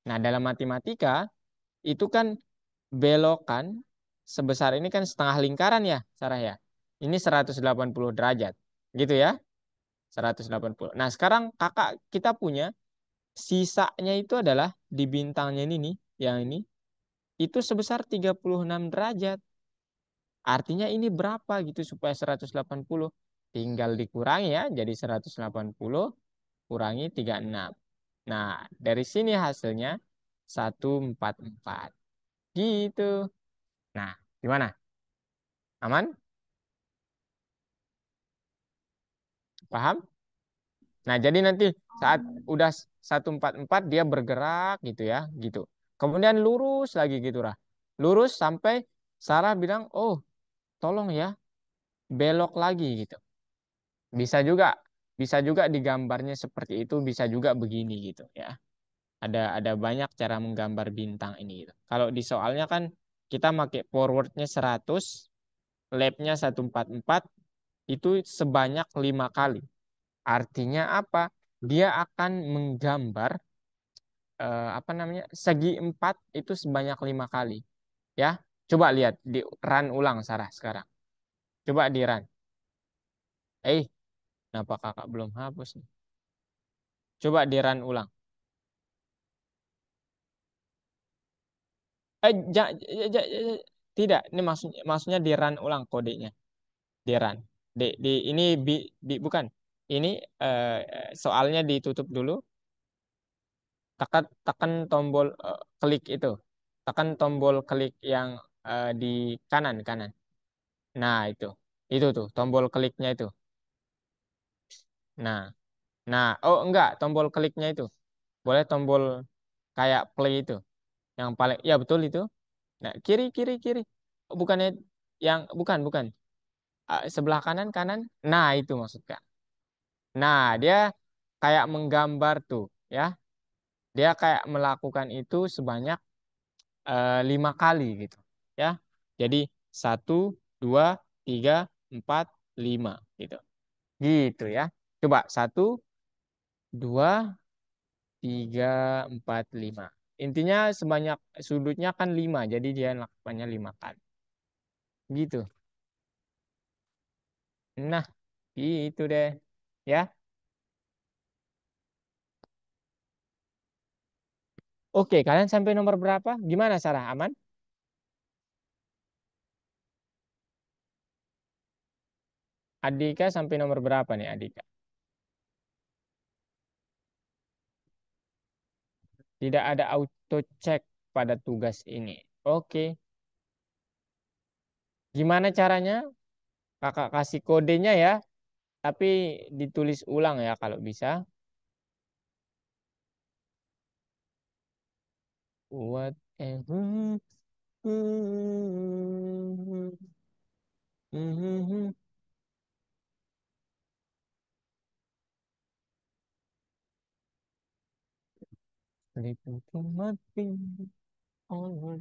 Nah, dalam matematika itu kan belokan sebesar ini kan setengah lingkaran ya, Sarah ya. Ini 180 derajat. Gitu ya. 180. Nah, sekarang kakak kita punya sisanya itu adalah di bintangnya ini nih, yang ini itu sebesar 36 derajat. Artinya ini berapa gitu supaya 180? Tinggal dikurangi ya, jadi 180 kurangi 36. Nah, dari sini hasilnya 144. Gitu. Nah, gimana? Aman? Paham? Nah, jadi nanti saat udah 144 dia bergerak gitu ya, gitu. Kemudian lurus lagi gitu lah. Lurus sampai Sarah bilang, "Oh, tolong ya, belok lagi," gitu. Bisa juga bisa juga digambarnya seperti itu, bisa juga begini gitu ya. Ada banyak cara menggambar bintang ini gitu. Kalau di soalnya kan kita pakai forwardnya 100, left-nya 144 itu sebanyak 5 kali. Artinya apa? Dia akan menggambar apa namanya? Segi 4 itu sebanyak 5 kali. Ya. Coba lihat di run ulang Sarah sekarang. Coba di run. Kenapa kakak belum hapus nih? Coba di run ulang. Eh, ja- tidak, ini maksudnya di run ulang kodenya. Di run. Ini bukan. Ini soalnya ditutup dulu. Tekan tombol klik itu. Tekan tombol klik yang di kanan kanan. Nah, itu tuh tombol kliknya itu. Nah, oh enggak, tombol kliknya itu. Boleh tombol kayak play itu. Yang paling, ya betul itu. Nah, kiri kiri kiri. Bukannya yang bukan bukan. Sebelah kanan kanan. Nah, itu maksudnya. Nah, dia kayak menggambar tuh, ya. Dia kayak melakukan itu sebanyak 5 kali gitu, ya. Jadi 1, 2, 3, 4, 5 gitu. Gitu ya. Coba 1, 2, 3, 4, 5. Intinya sebanyak sudutnya kan 5, jadi dia lakukannya 5 kali. Gitu. Nah, gitu deh. Ya. Oke, kalian sampai nomor berapa? Gimana Sarah? Aman? Adika sampai nomor berapa nih Adika? Tidak ada auto check pada tugas ini. Oke. Gimana caranya? Kakak kasih kodenya ya, tapi ditulis ulang ya kalau bisa. Whatever. Little to nothing. Oh,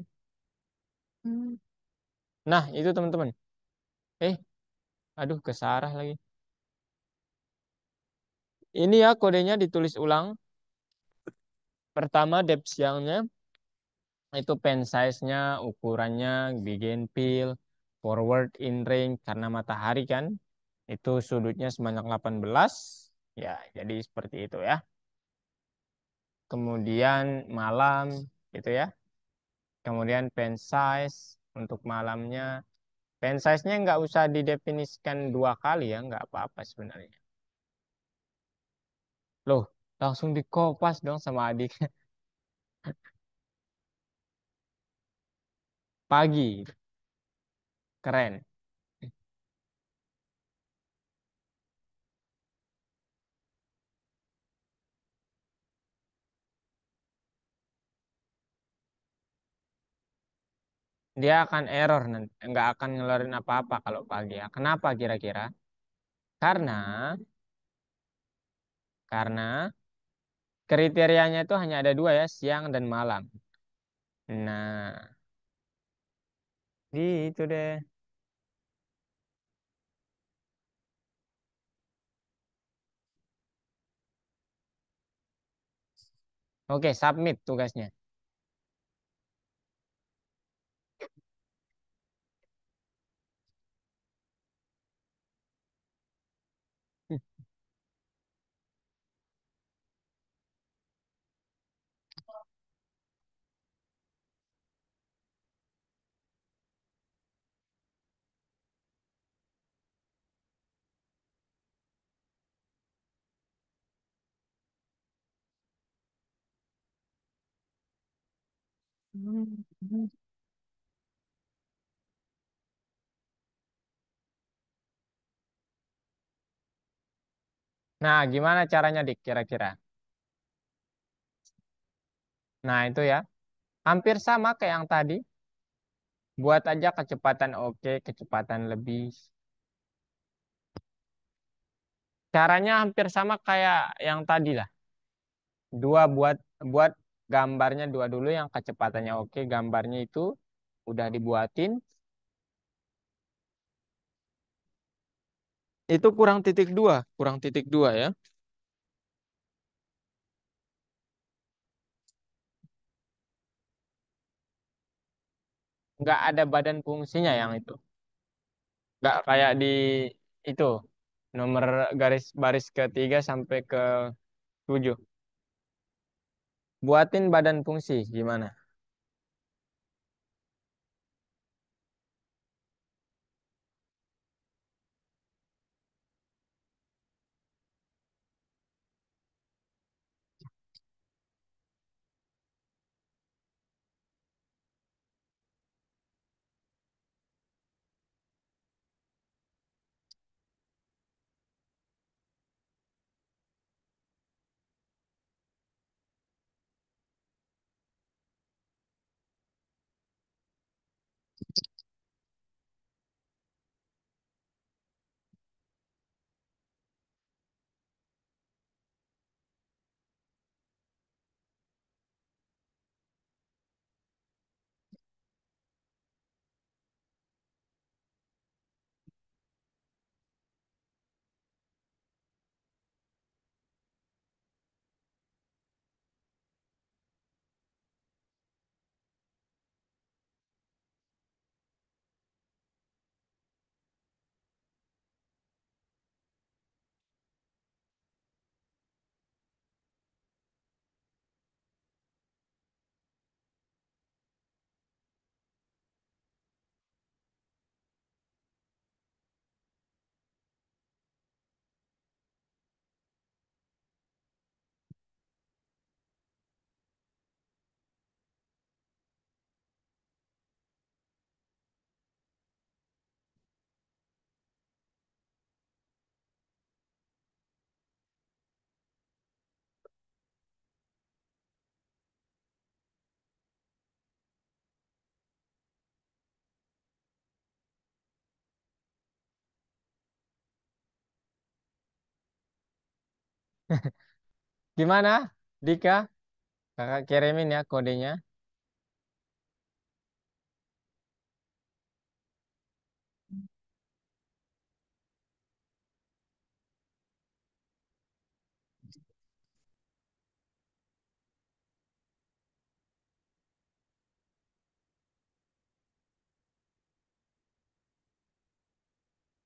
nah, itu teman-teman. Eh, aduh, kesarah lagi. Ini ya kodenya ditulis ulang. Pertama, depth siangnya itu pen size-nya, ukurannya, begin peel, forward in range karena matahari kan. Itu sudutnya sebanyak 18. Ya, jadi seperti itu ya. Kemudian malam gitu ya. Kemudian pen size untuk malamnya. Pen size-nya nggak usah didefinisikan dua kali ya, nggak apa-apa sebenarnya. Loh, langsung dikopas dong sama adik. Pagi, keren. Dia akan error nanti, nggak akan ngeluarin apa-apa kalau pagi ya. Kenapa kira-kira? Karena karena kriterianya itu hanya ada dua ya, siang dan malam. Nah, itu deh. Oke, submit tugasnya. Nah, gimana caranya Dik kira-kira? Nah, itu ya. Hampir sama kayak yang tadi. Buat aja kecepatan oke, kecepatan lebih. Caranya hampir sama kayak yang tadi lah. Dua buat buat gambarnya dua dulu yang kecepatannya oke, gambarnya itu udah dibuatin. Itu kurang titik dua ya. Nggak ada badan fungsinya yang itu. Nggak kayak di itu nomor garis baris ketiga sampai ke 7. Buatin badan fungsi gimana? Gimana, Dika? Kakak kirimin ya kodenya.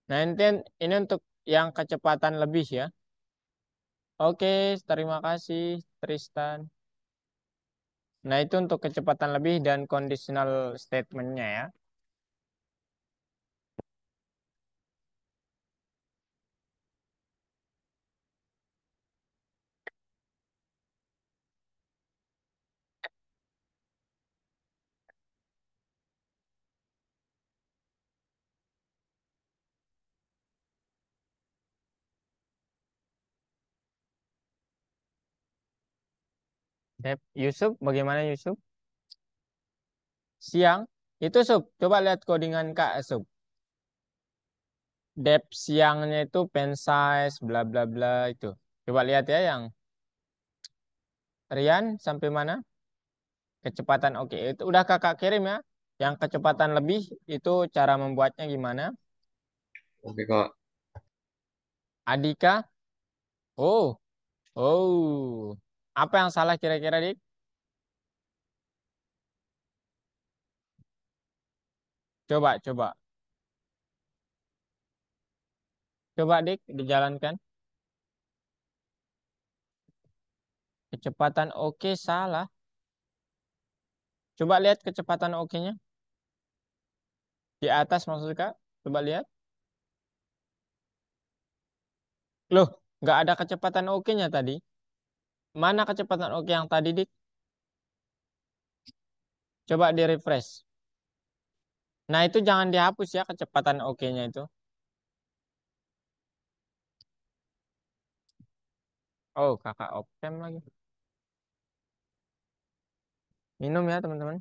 Nah, ini untuk yang kecepatan lebih ya. Oke, terima kasih Tristan. Nah, itu untuk kecepatan lebih dan conditional statementnya ya. Yusuf, bagaimana Yusuf? Siang? Itu Sub, coba lihat codingan Kak Sub. Depth siangnya itu pen size, bla bla bla itu. Coba lihat ya yang Rian sampai mana? Kecepatan oke. Itu udah kakak kirim ya. Yang kecepatan lebih itu cara membuatnya gimana? Oke kak. Adika? Oh, oh. Apa yang salah kira-kira, Dik? Coba, coba. Coba, Dik, dijalankan. Kecepatan oke salah. Coba lihat kecepatan oke-nya. Di atas maksud Kak. Coba lihat. Loh, nggak ada kecepatan oke-nya tadi. Mana kecepatan oke yang tadi, Dik? Coba di refresh. Nah, itu jangan dihapus ya kecepatan oke-nya itu. Oh, kakak optem lagi. Minum ya, teman-teman.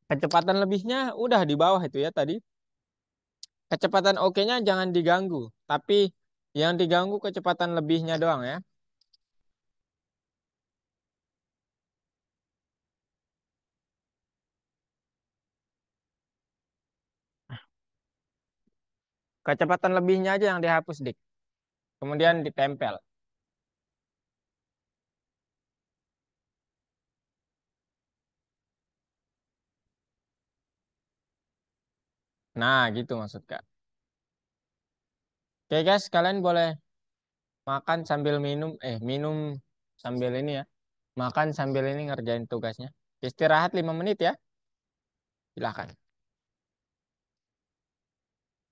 Kecepatan lebihnya udah di bawah itu ya tadi. Kecepatan oke-nya jangan diganggu. Tapi yang diganggu kecepatan lebihnya doang ya. Kecepatan lebihnya aja yang dihapus, Dik. Kemudian ditempel. Nah, gitu maksud Kak. Oke guys, kalian boleh makan sambil minum. Minum sambil ini ya. Makan sambil ini ngerjain tugasnya. Istirahat 5 menit ya. Silahkan.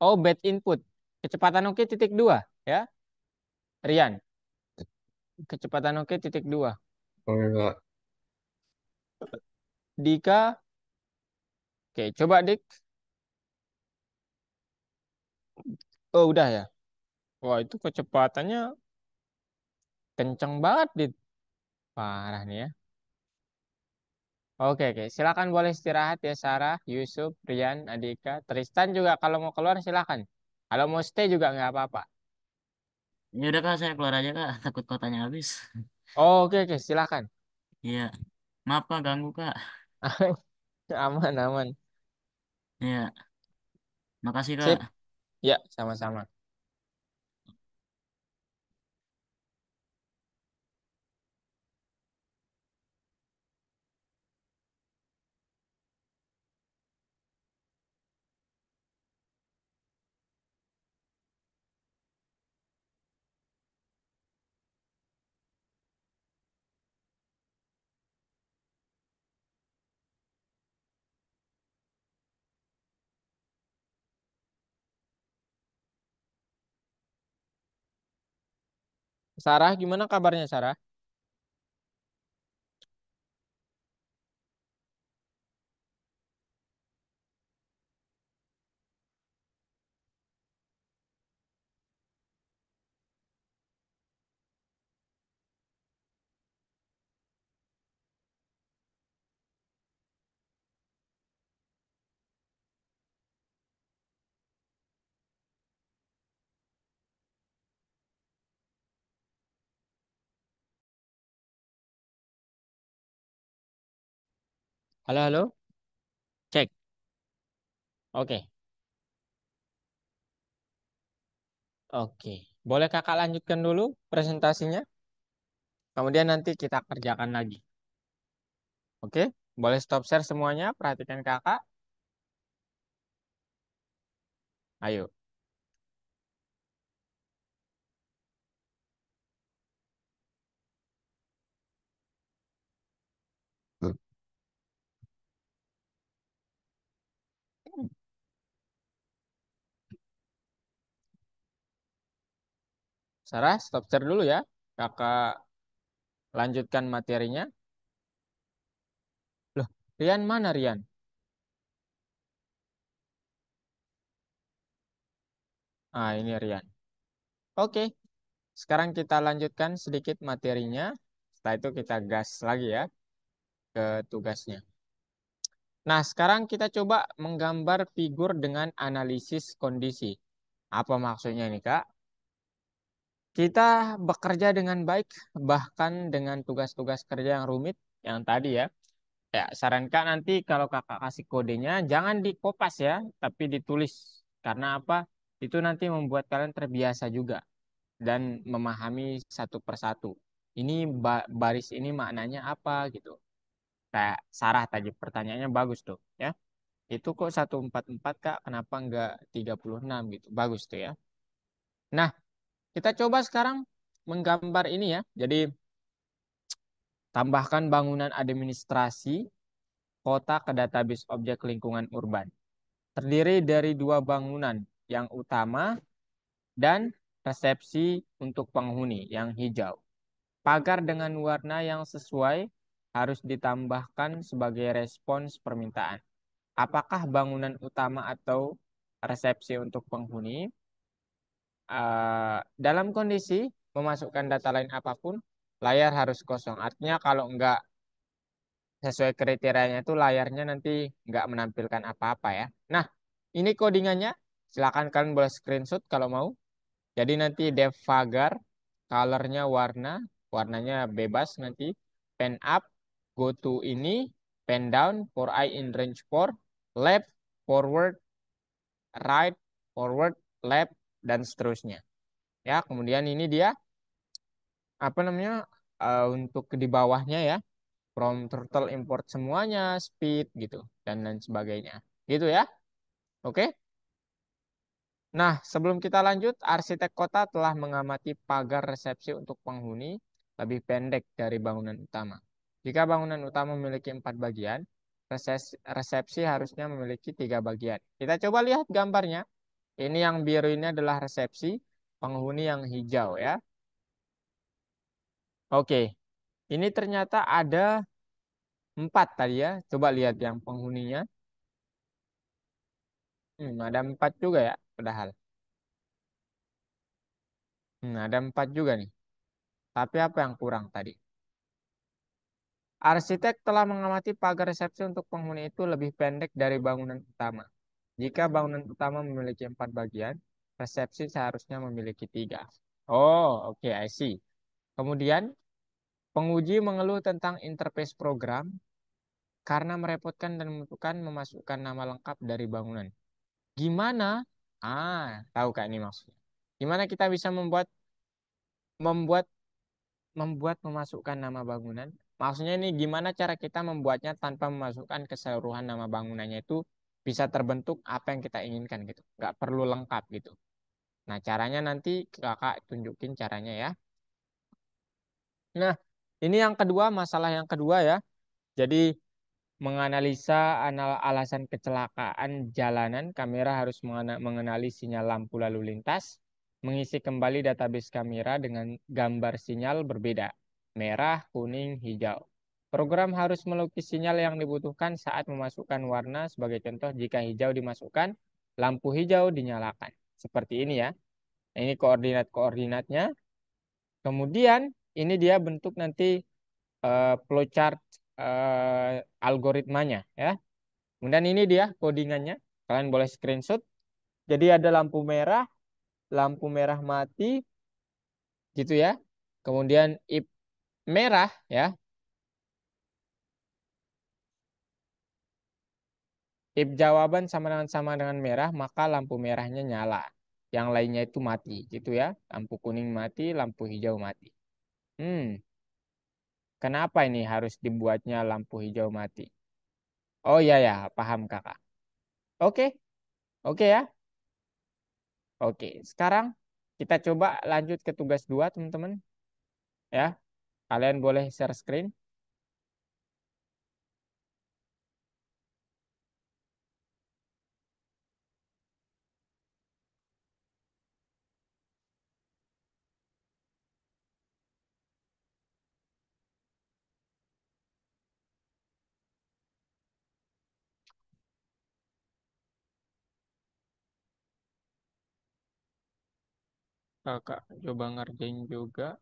Oh, bad input. Kecepatan oke titik dua ya. Rian, kecepatan oke titik dua. Oke kak. Dika, oke coba Dik. Oh udah ya. Wah itu kecepatannya kenceng banget Dik. Parah nih ya. Oke oke. Silakan boleh istirahat ya Sarah, Yusuf, Rian, Adika, Tristan juga kalau mau keluar silakan. Kalau mau stay juga nggak apa-apa. Ya udah kak, saya keluar aja kak. Takut kotanya habis. Oh, oke oke silakan. Iya. Maaf kak, ganggu kak. Aman aman. Iya. Makasih kak. Sip. Ya sama-sama. Sarah gimana kabarnya Sarah? Halo halo. Cek. Oke. Oke. Boleh kakak lanjutkan dulu presentasinya? Kemudian nanti kita kerjakan lagi. Oke, boleh stop share semuanya, perhatikan kakak. Ayo. Sarah, stop share dulu ya. Kakak lanjutkan materinya. Loh, Rian mana Rian? Ah, ini Rian. Oke, sekarang kita lanjutkan sedikit materinya. Setelah itu kita gas lagi ya ke tugasnya. Nah, sekarang kita coba menggambar figur dengan analisis kondisi. Apa maksudnya ini, Kak? Kita bekerja dengan baik, bahkan dengan tugas-tugas kerja yang rumit, yang tadi ya. Ya, saran Kak nanti kalau Kakak kasih kodenya, jangan dikopas ya, tapi ditulis. Karena apa? Itu nanti membuat kalian terbiasa juga dan memahami satu persatu. Ini baris ini maknanya apa gitu. Kayak Sarah tadi pertanyaannya bagus tuh ya. Itu kok 144 Kak, kenapa enggak 36 gitu. Bagus tuh ya. Nah, kita coba sekarang menggambar ini ya. Jadi tambahkan bangunan administrasi kota ke database objek lingkungan urban. Terdiri dari dua bangunan yang utama dan resepsi untuk penghuni yang hijau. Pagar dengan warna yang sesuai harus ditambahkan sebagai respons permintaan. Apakah bangunan utama atau resepsi untuk penghuni dalam kondisi memasukkan data lain apapun, layar harus kosong. Artinya kalau enggak sesuai kriterianya itu layarnya nanti nggak menampilkan apa-apa ya. Nah, ini codingannya. Silakan kalian boleh screenshot kalau mau. Jadi nanti depth pagar, colornya warna, warnanya bebas nanti. Pen up, go to ini, pen down, for eye in range 4, left, forward, right, forward, left, dan seterusnya. Ya, kemudian ini dia apa namanya untuk di bawahnya ya, from turtle import semuanya, speed gitu dan lain sebagainya. Gitu ya. Oke. Nah, sebelum kita lanjut, arsitek kota telah mengamati pagar resepsi untuk penghuni lebih pendek dari bangunan utama. Jika bangunan utama memiliki 4 bagian, resepsi harusnya memiliki 3 bagian. Kita coba lihat gambarnya. Ini yang biru ini adalah resepsi, penghuni yang hijau ya. Oke, ini ternyata ada 4 tadi ya. Coba lihat yang penghuninya. Ada 4 juga ya, padahal. Ada 4 juga nih. Tapi apa yang kurang tadi? Arsitek telah mengamati pagar resepsi untuk penghuni itu lebih pendek dari bangunan utama. Jika bangunan utama memiliki 4 bagian, resepsi seharusnya memiliki 3. Oh, oke, I see. Kemudian, penguji mengeluh tentang interface program karena merepotkan dan membutuhkan memasukkan nama lengkap dari bangunan. Gimana? Tahu Kak ini maksudnya. Gimana kita bisa membuat membuat memasukkan nama bangunan? Maksudnya ini gimana cara kita membuatnya tanpa memasukkan keseluruhan nama bangunannya itu bisa terbentuk apa yang kita inginkan gitu. Nggak perlu lengkap gitu. Nah, caranya nanti kakak tunjukin caranya ya. Nah, ini yang kedua, masalah yang kedua ya. Jadi menganalisa alasan kecelakaan jalanan, kamera harus mengenali sinyal lampu lalu lintas, mengisi kembali database kamera dengan gambar sinyal berbeda, merah, kuning, hijau. Program harus melukis sinyal yang dibutuhkan saat memasukkan warna, sebagai contoh jika hijau dimasukkan, lampu hijau dinyalakan. Seperti ini ya. Ini koordinat-koordinatnya. Kemudian ini dia bentuk nanti flowchart algoritmanya ya. Kemudian ini dia codingannya. Kalian boleh screenshot. Jadi ada lampu merah mati gitu ya. Kemudian if merah ya. If jawaban sama dengan merah, maka lampu merahnya nyala. Yang lainnya itu mati gitu ya. Lampu kuning mati, lampu hijau mati. Hmm. Kenapa ini harus dibuatnya lampu hijau mati? Oh iya ya, paham kakak. Oke, oke ya. Oke, sekarang kita coba lanjut ke tugas 2 teman-teman. Ya, kalian boleh share screen. Kakak coba ngerjain juga.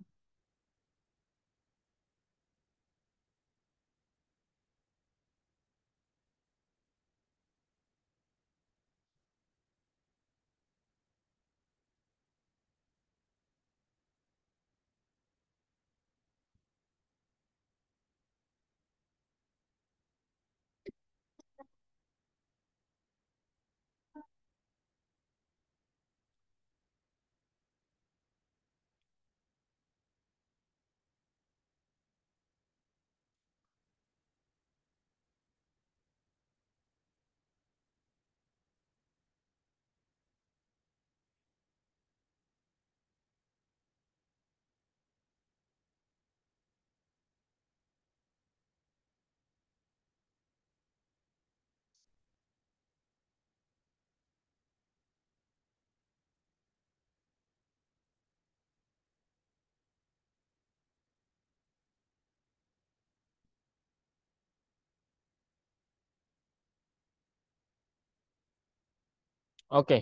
Oke,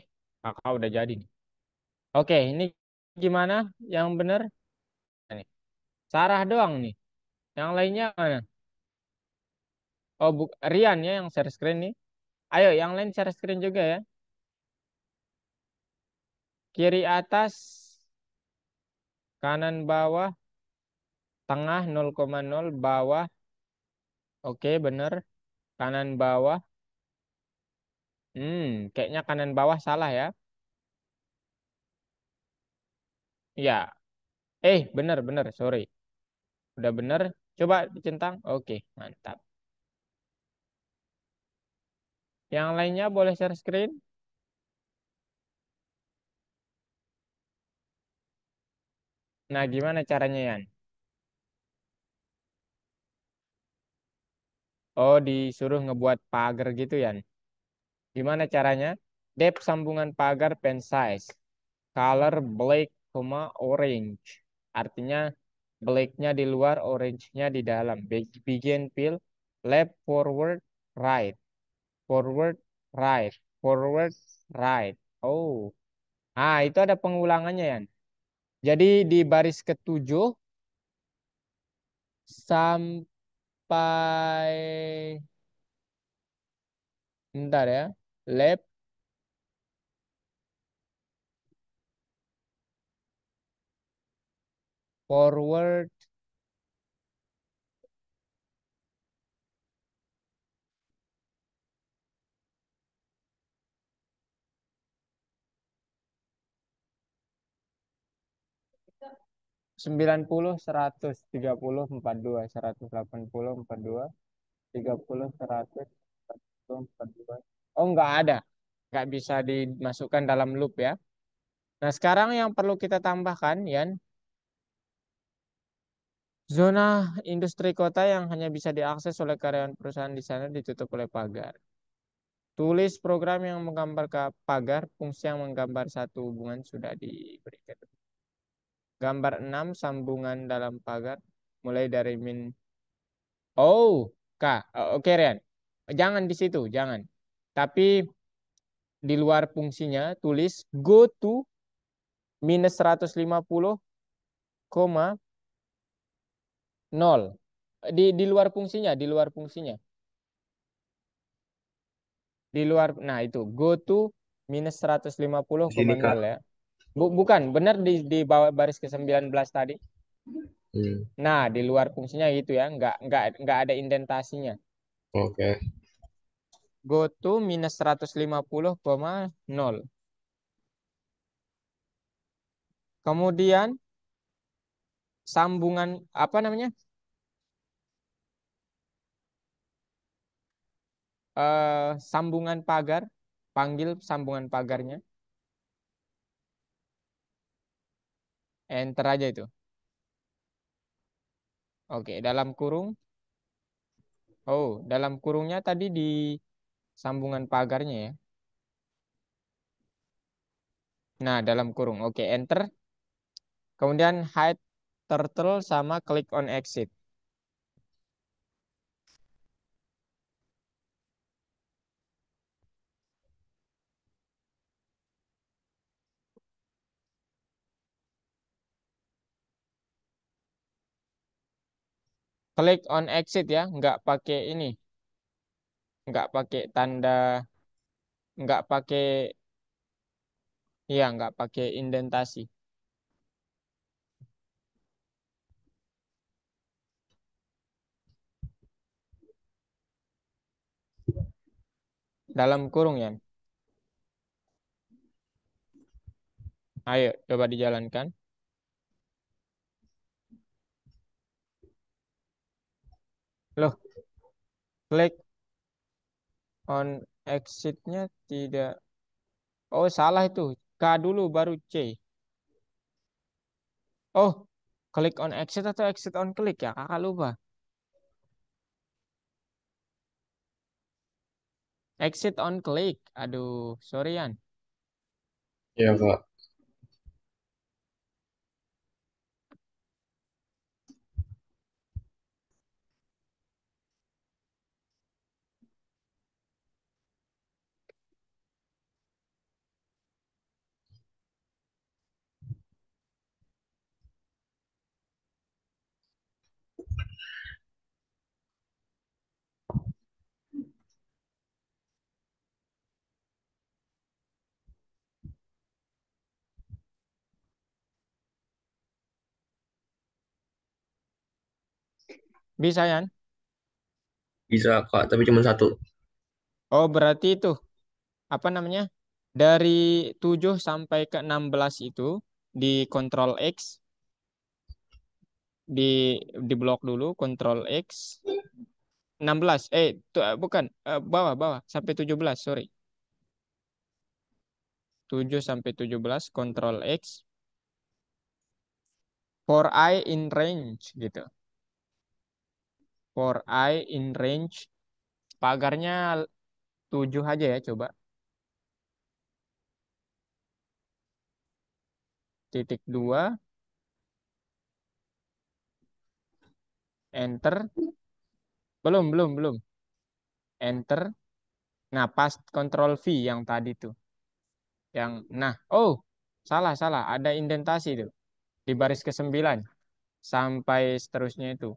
kakak udah jadi nih. Oke, ini gimana? Yang bener? Nih, Sarah doang nih. Yang lainnya mana? Oh, Rian ya yang share screen nih. Ayo, yang lain share screen juga ya. Kiri atas, kanan bawah, tengah 0,0, bawah. Oke, bener. Kanan bawah. Kayaknya kanan bawah salah ya. Iya. Bener, sorry. Udah bener. Coba dicentang. Oke, mantap. Yang lainnya boleh share screen. Nah, gimana caranya, Yan? Oh, disuruh ngebuat pagar gitu, Yan. Gimana caranya? Depth sambungan pagar pen size. Color black, orange. Artinya blacknya di luar, orange-nya di dalam. Begin fill left, forward, right. Forward, right. Forward, right. Oh. Itu ada pengulangannya, Yan. Jadi di baris ketujuh sampai bentar ya. Left, forward, 90, 100, 30, 42, 180, 42, 30, 100, 42. Oh, nggak ada. Nggak bisa dimasukkan dalam loop ya. Nah, sekarang yang perlu kita tambahkan, Yan, zona industri kota yang hanya bisa diakses oleh karyawan perusahaan di sana ditutup oleh pagar. Tulis program yang menggambar ke pagar, fungsi yang menggambar satu hubungan sudah diberikan. Gambar 6 sambungan dalam pagar, mulai dari min. Oh, oke, Rian. Jangan di situ, jangan. Tapi di luar fungsinya, tulis go to minus 150, nol. Di luar fungsinya, di luar fungsinya. Di luar, nah itu, go to minus Di sini, 150,0 Kak. ya. Bukan, benar di bawah baris ke-19 tadi. Hmm. Nah, di luar fungsinya gitu ya, nggak ada indentasinya. Oke. Go to minus 150,0. Kemudian sambungan apa namanya? sambungan pagar, panggil sambungan pagarnya, enter aja itu. Oke, dalam kurung. Oh, dalam kurungnya tadi di sambungan pagarnya ya. Nah, dalam kurung. Oke, enter. Kemudian hide turtle sama click on exit. Click on exit ya, nggak pakai ini, nggak pakai tanda, nggak pakai, ya nggak pakai indentasi. Dalam kurung ya. Ayo, coba dijalankan. Loh, click on exitnya tidak. Oh, salah itu. K dulu baru C. Oh, click on exit atau exit on click ya? Kakak lupa. Exit on click. Aduh, sorry Yan. Ya, Kak. Bisa Yan? Bisa, Kak, tapi cuma satu. Oh, berarti itu apa namanya? Dari 7 sampai ke 16 itu di Control X, di blok dulu Control X. 16 bukan, bawah bawah sampai 17, sorry. 7 sampai 17 Control X, for eye in range gitu. For eye in range, pagarnya 7 aja ya coba. Titik 2, enter. Belum. Enter. Nah, pas Control V yang tadi tuh. Oh, salah. Ada indentasi tuh. Di baris ke-9 sampai seterusnya itu.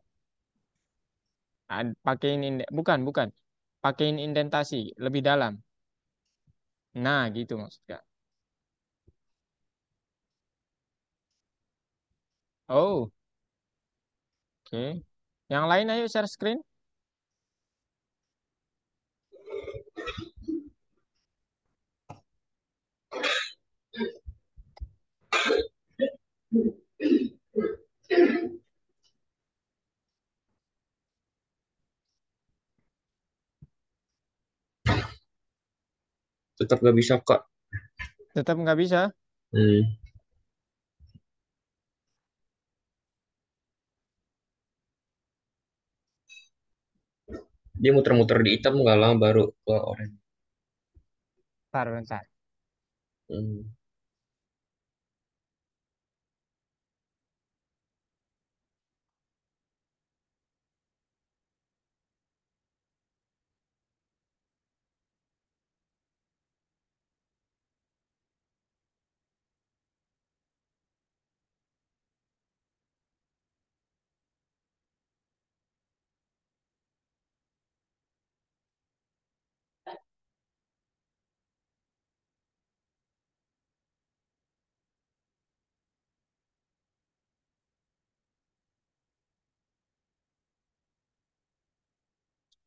Pakein bukan. Pakein indentasi lebih dalam. Nah, gitu maksudnya. Oh, oke. Yang lain ayo share screen. Tetap nggak bisa, Kak. Tetap nggak bisa. Hmm. Dia muter-muter di hitam nggak lama baru ke orange. Bentar. Hmm.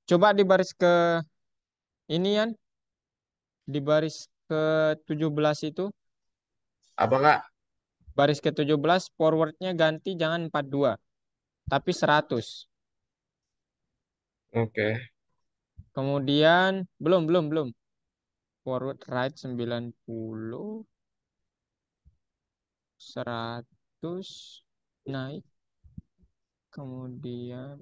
Coba di baris ke ini Yan, di baris ke-17 itu, Apa, Kak? baris ke-17 forwardnya ganti jangan 42, tapi 100. Oke. Kemudian belum belum belum. Forward right 90, 100 naik. Kemudian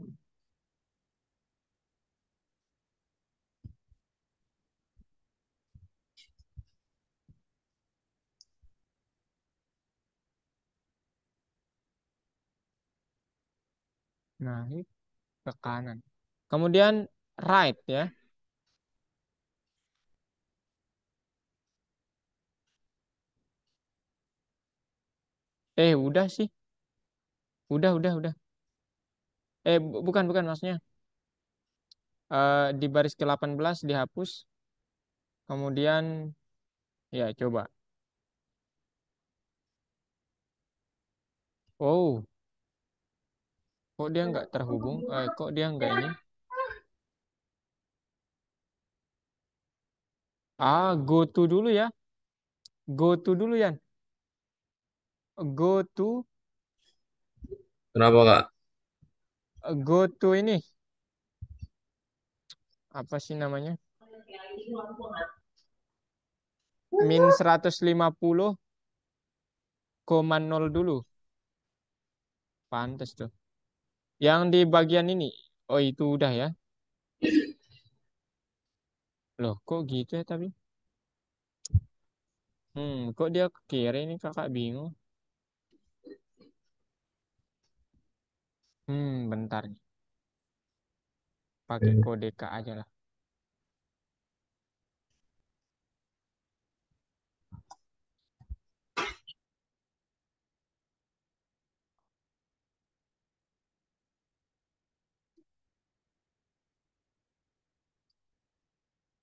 naik ke kanan. Kemudian right ya. Udah sih. Udah. Bukan bukan maksudnya. Di baris ke-18 dihapus. Kemudian ya coba. Oh, kok dia nggak terhubung? Kok dia nggak ini? Go to dulu ya. Go to dulu ya. Go to Kenapa Kak? go to ini. Apa sih namanya? Min 150,0 dulu. Pantes tuh. Yang di bagian ini. Oh, itu udah ya. Loh, kok gitu ya tapi? Kok dia ke kiri ini kakak bingung. Bentar nih. Pakai Hmm. kode K aja lah.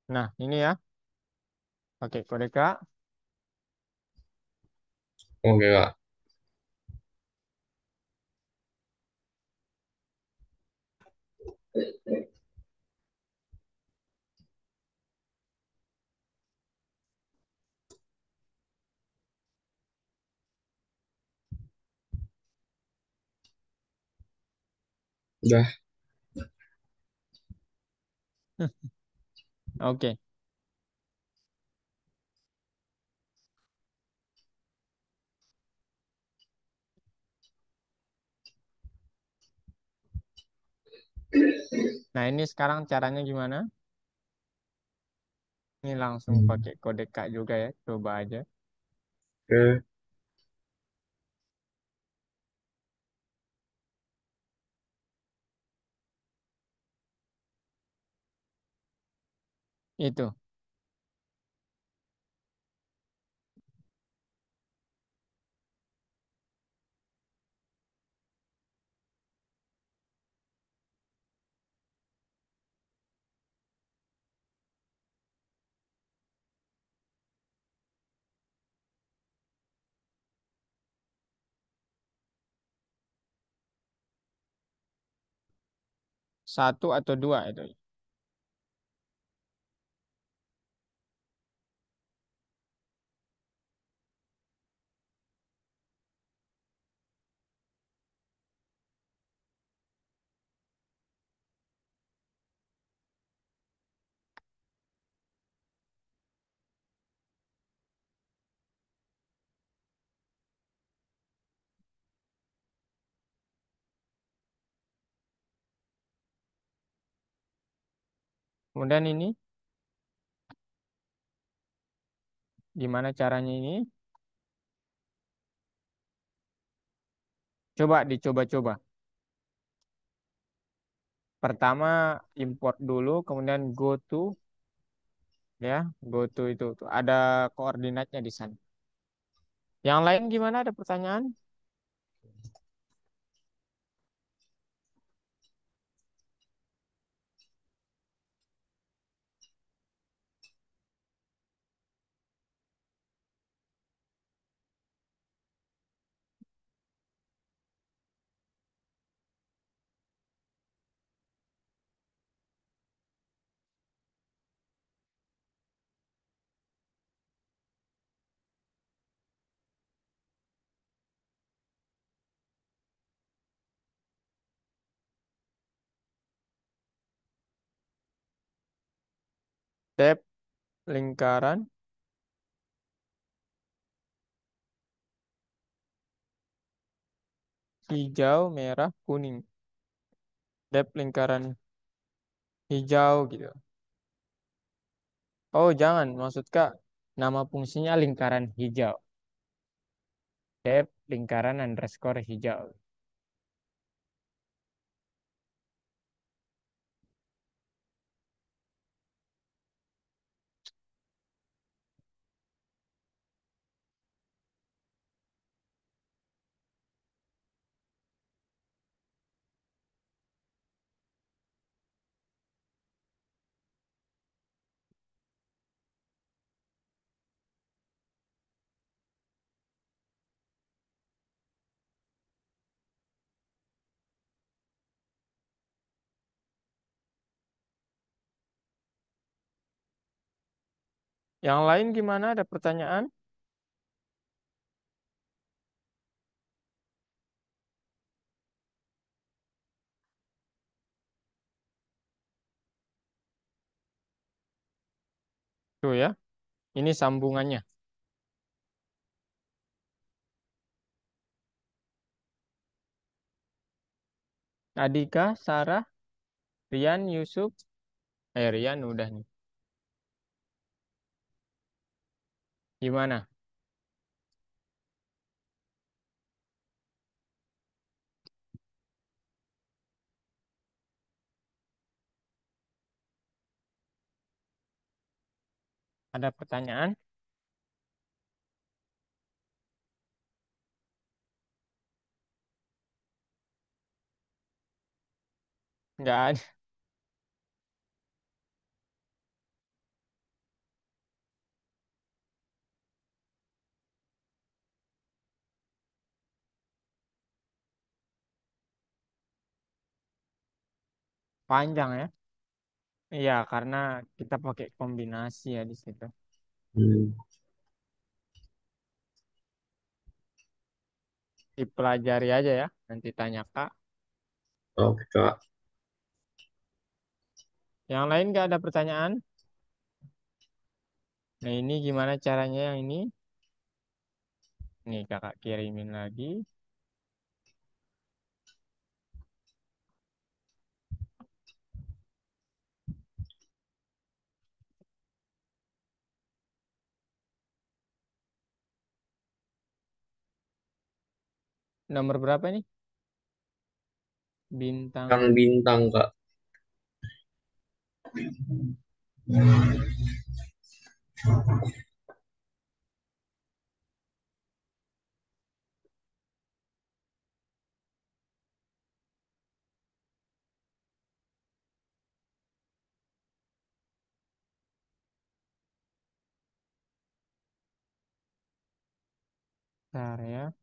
Nah, ini ya. Pakai kode K. Oke Kak. Udah. Oke. Nah, ini sekarang caranya gimana? Ini langsung Hmm. pakai kode K juga ya. Coba aja. Oke. Itu. Satu atau dua itu. Kemudian ini. Gimana caranya ini? Coba dicoba-coba. Pertama import dulu, kemudian go to ya, go to itu tuh ada koordinatnya di sana. Yang lain gimana? Ada pertanyaan? Dep lingkaran hijau, merah, kuning. Dep lingkaran hijau gitu. Oh, jangan. Maksud Kak, nama fungsinya lingkaran hijau. Dep lingkaran underscore hijau. Yang lain gimana? Ada pertanyaan? Tuh ya, ini sambungannya. Adika, Sarah, Rian, Yusuf. Rian udah nih. Gimana? Ada pertanyaan? Nggak ada. Panjang ya. Iya, karena kita pakai kombinasi ya di situ. Hmm. Dipelajari aja ya. Nanti tanya Kak. Oke, Kak. Yang lain nggak ada pertanyaan? Nah, ini gimana caranya yang ini? Nih, Kakak kirimin lagi. Nomor berapa nih? Yang Bintang. bintang, Kak. Bentar ya.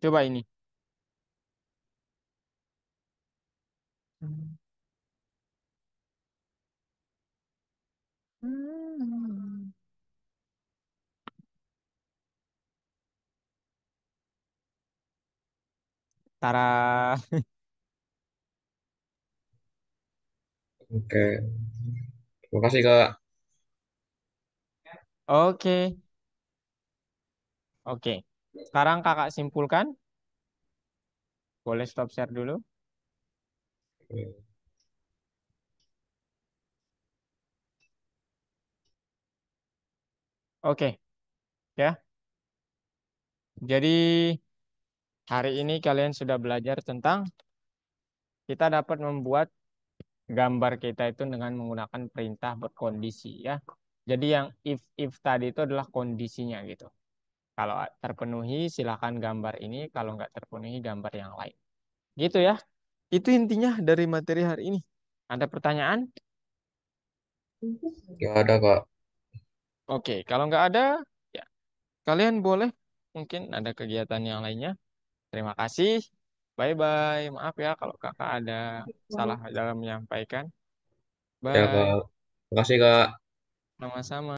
Coba ini. Tara. Oke. Terima kasih, Kak. Oke. Oke. Sekarang Kakak simpulkan. Boleh stop share dulu. Oke. Ya. Jadi hari ini kalian sudah belajar tentang kita dapat membuat gambar kita itu dengan menggunakan perintah berkondisi ya. Jadi yang if tadi itu adalah kondisinya gitu. Kalau terpenuhi silakan gambar ini, kalau nggak terpenuhi gambar yang lain. Gitu ya. Itu intinya dari materi hari ini. Ada pertanyaan? Gak ada, Kak. Oke, kalau nggak ada, ya kalian boleh mungkin ada kegiatan yang lainnya. Terima kasih. Bye-bye. Maaf ya kalau kakak ada salah dalam menyampaikan. Ya Bye. Kak, makasih Kak. Sama-sama.